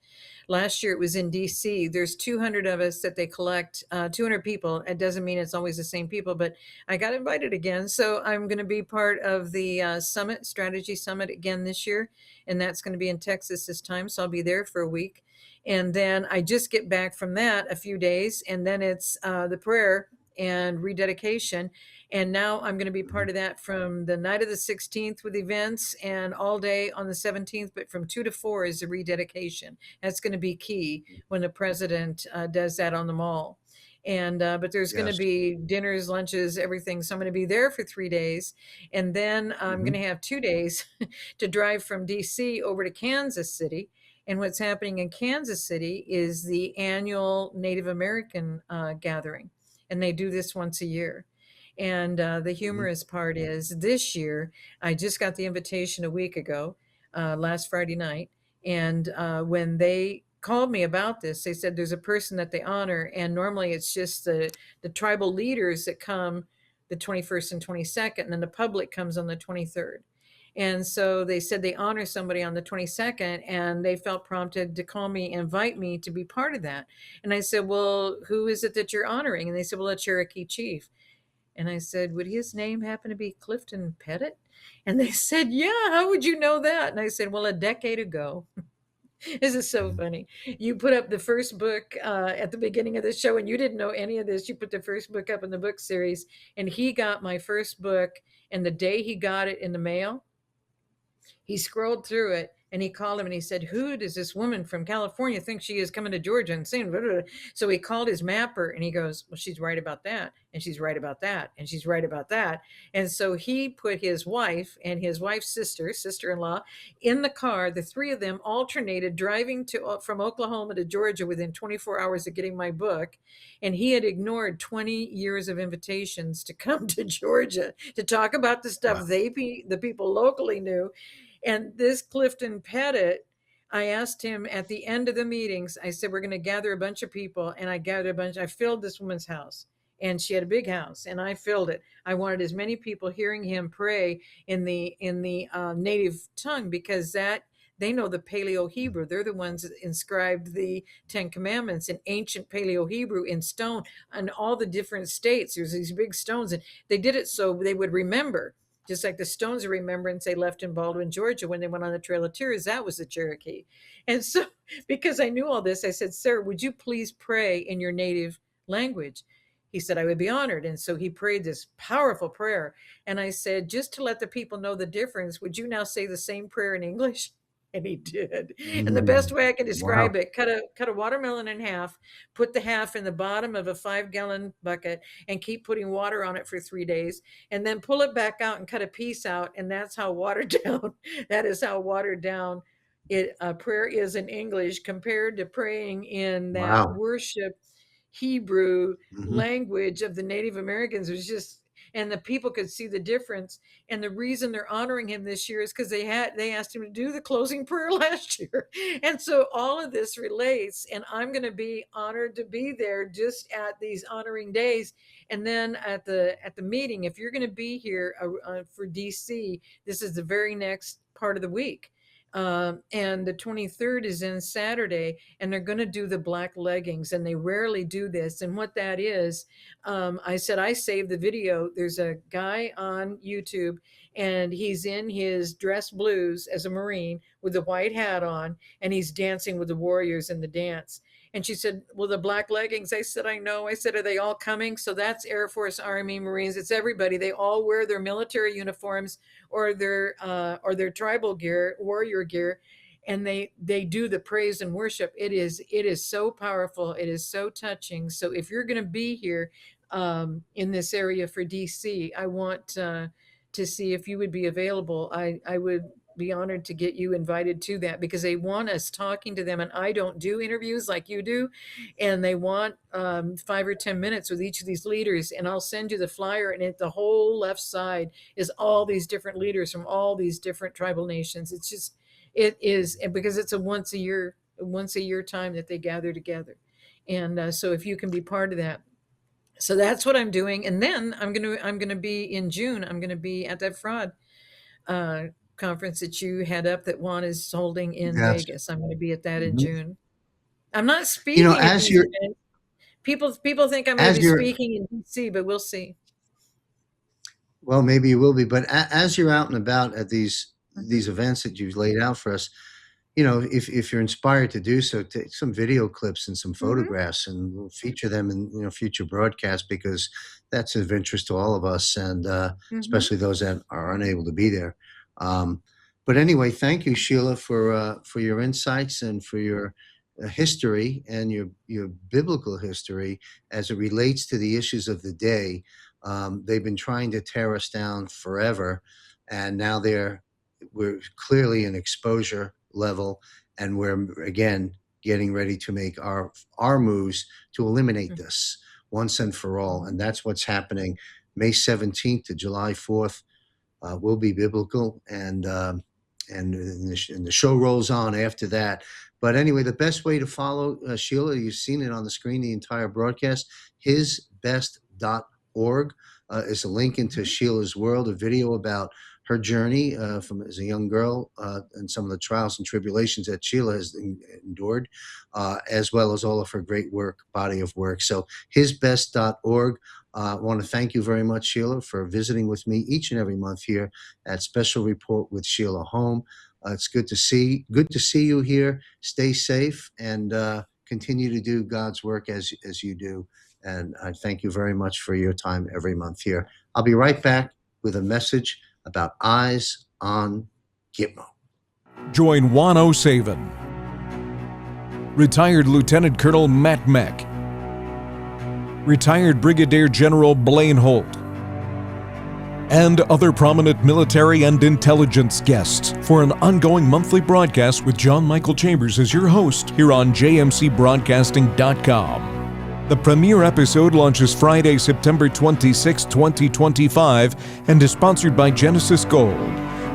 Last year it was in DC. There's 200 of us that they collect, 200 people. It doesn't mean it's always the same people, but I got invited again. So I'm going to be part of the strategy summit again this year. And that's going to be in Texas this time. So I'll be there for a week. And then I just get back from that a few days. And then it's the prayer and rededication. And now I'm going to be Mhm. part of that from the night of the 16th with events and all day on the 17th. But from 2 to 4 is the rededication. That's going to be key when the president does that on the mall. And but there's going to Yes. be dinners, lunches, everything. So I'm going to be there for 3 days, and then I'm going Mhm. to have 2 days to drive from DC over to Kansas City. And what's happening in Kansas City is the annual Native American gathering, and they do this once a year. And the Mhm. humorous part is this year, I just got the invitation a week ago, last Friday night. And when they called me about this, they said there's a person that they honor. And normally it's just the tribal leaders that come the 21st and 22nd, and then the public comes on the 23rd. And so they said they honor somebody on the 22nd, and they felt prompted to call me, invite me to be part of that. And I said, well, who is it that you're honoring? And they said, well, a Cherokee chief. And I said, would his name happen to be Clifton Pettit? And they said, yeah, how would you know that? And I said, well, a decade ago. This is so funny. You put up the first book at the beginning of the show, and you didn't know any of this. You put the first book up in the book series, and he got my first book. And the day he got it in the mail, he scrolled through it and he called him and he said, who does this woman from California think she is coming to Georgia and saying, blah, blah, blah. So he called his mapper and he goes, well, she's right about that. And she's right about that. And she's right about that. And so he put his wife and his wife's sister-in-law in the car. The three of them alternated driving from Oklahoma to Georgia within 24 hours of getting my book. And he had ignored 20 years of invitations to come to Georgia to talk about the stuff Wow. the people locally knew. And this Clifton Pettit, I asked him at the end of the meetings, I said, we're going to gather a bunch of people. And I filled this woman's house. And she had a big house, and I filled it. I wanted as many people hearing him pray in the native tongue, because that they know the Paleo Hebrew. They're the ones that inscribed the Ten Commandments in ancient Paleo Hebrew in stone. And all the different states, there's these big stones, and they did it so they would remember, just like the Stones of Remembrance they left in Baldwin, Georgia when they went on the Trail of Tears. That was the Cherokee. And so, because I knew all this, I said, sir, would you please pray in your native language? He said, I would be honored. And so he prayed this powerful prayer. And I said, just to let the people know the difference, would you now say the same prayer in English? And he did. And the best Mm. way I can Wow. describe it, cut a watermelon in half, put the half in the bottom of a 5-gallon bucket, and keep putting water on it for 3 days, and then pull it back out and cut a piece out. And that's how watered down, that is how watered down prayer is in English compared to praying in that Wow. worship Hebrew Mhm. language of the Native Americans. It was just, and the people could see the difference. And the reason they're honoring him this year is because they asked him to do the closing prayer last year. And so all of this relates, and I'm going to be honored to be there just at these honoring days. And then at the meeting, if you're going to be here for DC, this is the very next part of the week. And the 23rd is in Saturday, and they're going to do the black leggings, and they rarely do this. And what that is, I said, I saved the video. There's a guy on YouTube, and he's in his dress blues as a Marine with a white hat on, and he's dancing with the warriors in the dance. And she said, well, the black leggings. I said, I know. I said, are they all coming? So that's Air Force, Army, Marines. It's everybody. They all wear their military uniforms or their tribal gear, warrior gear, and they do the praise and worship. It is so powerful. It is so touching. So if you're going to be here in this area for DC, I want to see if you would be available. I would be honored to get you invited to that, because they want us talking to them, and I don't do interviews like you do, and they want 5 or 10 minutes with each of these leaders. And I'll send you the flyer, and at the whole left side is all these different leaders from all these different tribal nations. It is, and because it's a once a year time that they gather together. And so if you can be part of that. So that's what I'm doing. And then I'm gonna be in June, I'm gonna be at that fraud conference that you had up that Juan is holding in Yes. Vegas. I'm going to be at that in Mhm. June. I'm not You speaking know, at as these you're events. People think I'm going as to be you're speaking in DC, but we'll see. well, maybe you will be, but as you're out and about at these Mhm. events that you've laid out for us, if you're inspired to do so, take some video clips and some Mhm. photographs, and we'll feature them in future broadcasts, because that's of interest to all of us, and Mhm. especially those that are unable to be there. Um, but anyway, thank you, Sheila, for your insights and for your history and your biblical history as it relates to the issues of the day. They've been trying to tear us down forever, and now we're clearly in exposure level, and we're again getting ready to make our moves to eliminate this once and for all. And that's what's happening. May 17th to July 4th will be biblical, and the show rolls on after that. But anyway, the best way to follow Sheila, you've seen it on the screen, the entire broadcast, hisbest.org is a link into Mhm. Sheila's world, a video about her journey from as a young girl and some of the trials and tribulations that Sheila has endured, as well as all of her great work, body of work. So hisbest.org. I want to thank you very much, Sheila, for visiting with me each and every month here at Special Report with Sheila Home. It's good to see you here. Stay safe and continue to do God's work as you do. And I thank you very much for your time every month here. I'll be right back with a message about Eyes on Gitmo. Join Juan O'Savin, retired Lieutenant Colonel Matt Meck, retired Brigadier General Blaine Holt, and other prominent military and intelligence guests for an ongoing monthly broadcast with John Michael Chambers as your host here on jmcbroadcasting.com. The premiere episode launches Friday, September 26, 2025, and is sponsored by Genesis Gold.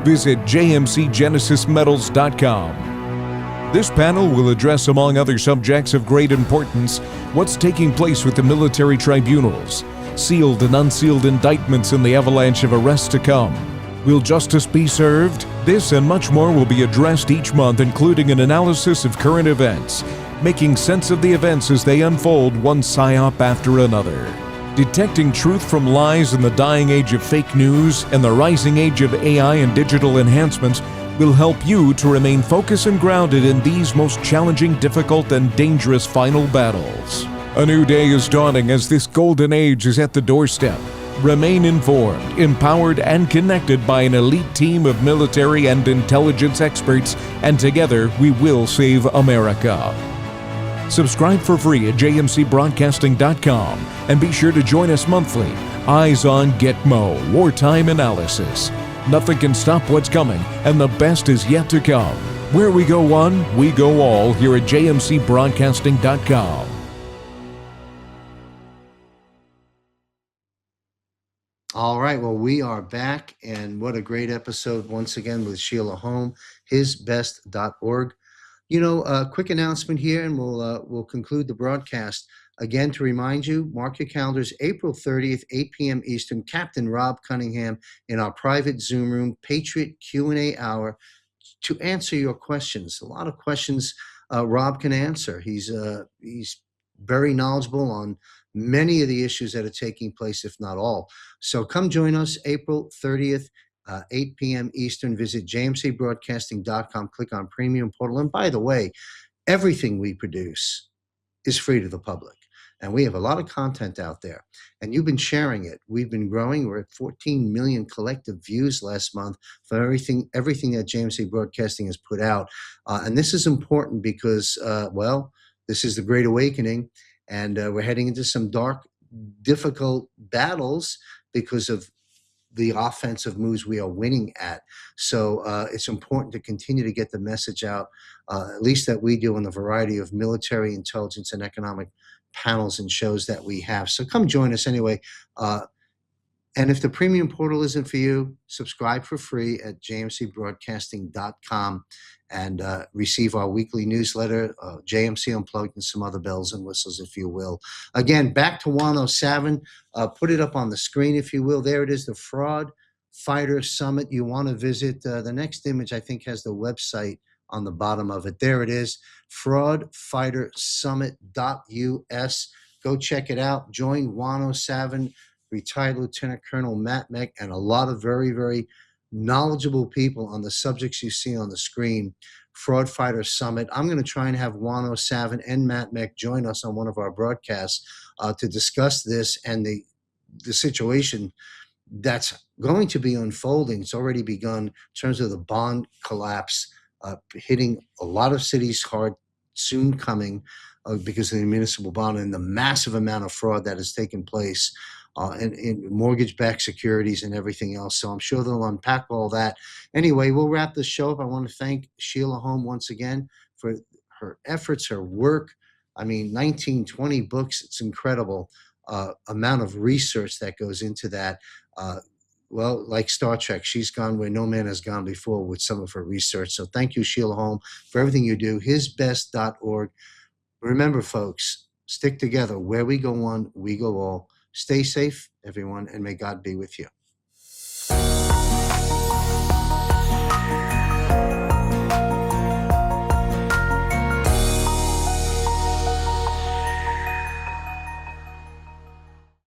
Visit jmcgenesismetals.com. This panel will address, among other subjects of great importance, what's taking place with the military tribunals, sealed and unsealed indictments, and the avalanche of arrests to come. Will justice be served? This and much more will be addressed each month, including an analysis of current events, making sense of the events as they unfold, one psyop after another. Detecting truth from lies in the dying age of fake news and the rising age of AI and digital enhancements will help you to remain focused and grounded in these most challenging, difficult, and dangerous final battles. A new day is dawning as this golden age is at the doorstep. Remain informed, empowered, and connected by an elite team of military and intelligence experts, and together we will save America. Subscribe for free at jmcbroadcasting.com and be sure to join us monthly. Eyes on Gitmo, wartime analysis. Nothing can stop what's coming, and the best is yet to come. Where we go one, we go all here at jmcbroadcasting.com. All right. Well, we are back, and what a great episode once again with Sheila Home, hisbest.org. A quick announcement here, and we'll conclude the broadcast. Again, to remind you, mark your calendars, April 30th, 8 p.m. Eastern, Captain Rob Cunningham in our private Zoom room, Patriot Q&A Hour, to answer your questions. A lot of questions Rob can answer. He's very knowledgeable on many of the issues that are taking place, if not all. So come join us April 30th, 8 p.m. Eastern. Visit jmcbroadcasting.com, click on Premium Portal. And by the way, everything we produce is free to the public. And we have a lot of content out there. And you've been sharing it. We've been growing. We're at 14 million collective views last month for everything that JMC Broadcasting has put out. And this is important because, well, this is the Great Awakening. And we're heading into some dark, difficult battles because of the offensive moves we are winning at. So it's important to continue to get the message out, at least that we do, in the variety of military, intelligence, and economic panels and shows that we have. So come join us anyway. And if the Premium Portal isn't for you, subscribe for free at jmcbroadcasting.com and receive our weekly newsletter, JMC Unplugged, and some other bells and whistles, if you will. Again, back to 107. Put it up on the screen, if you will. There it is, the Fraud Fighter Summit. You want to visit. The next image, I think, has the website on the bottom of it. There it is, fraudfightersummit.us. Go check it out. Join 107, retired Lieutenant Colonel Matt Meck, and a lot of very, very knowledgeable people on the subjects you see on the screen. Fraud Fighter Summit. I'm going to try and have 107 and Matt Meck join us on one of our broadcasts to discuss this and the situation that's going to be unfolding. It's already begun in terms of the bond collapse, hitting a lot of cities hard, soon coming because of the municipal bond and the massive amount of fraud that has taken place in mortgage-backed securities and everything else. So I'm sure they'll unpack all that. Anyway, we'll wrap the show up. I want to thank Sheila Holm once again for her efforts, her work. I mean, 19, 20 books. It's incredible amount of research that goes into that. Well, like Star Trek, she's gone where no man has gone before with some of her research. So thank you, Sheila Holm, for everything you do. Hisbest.org. Remember, folks, stick together. Where we go one, we go all. Stay safe, everyone, and may God be with you.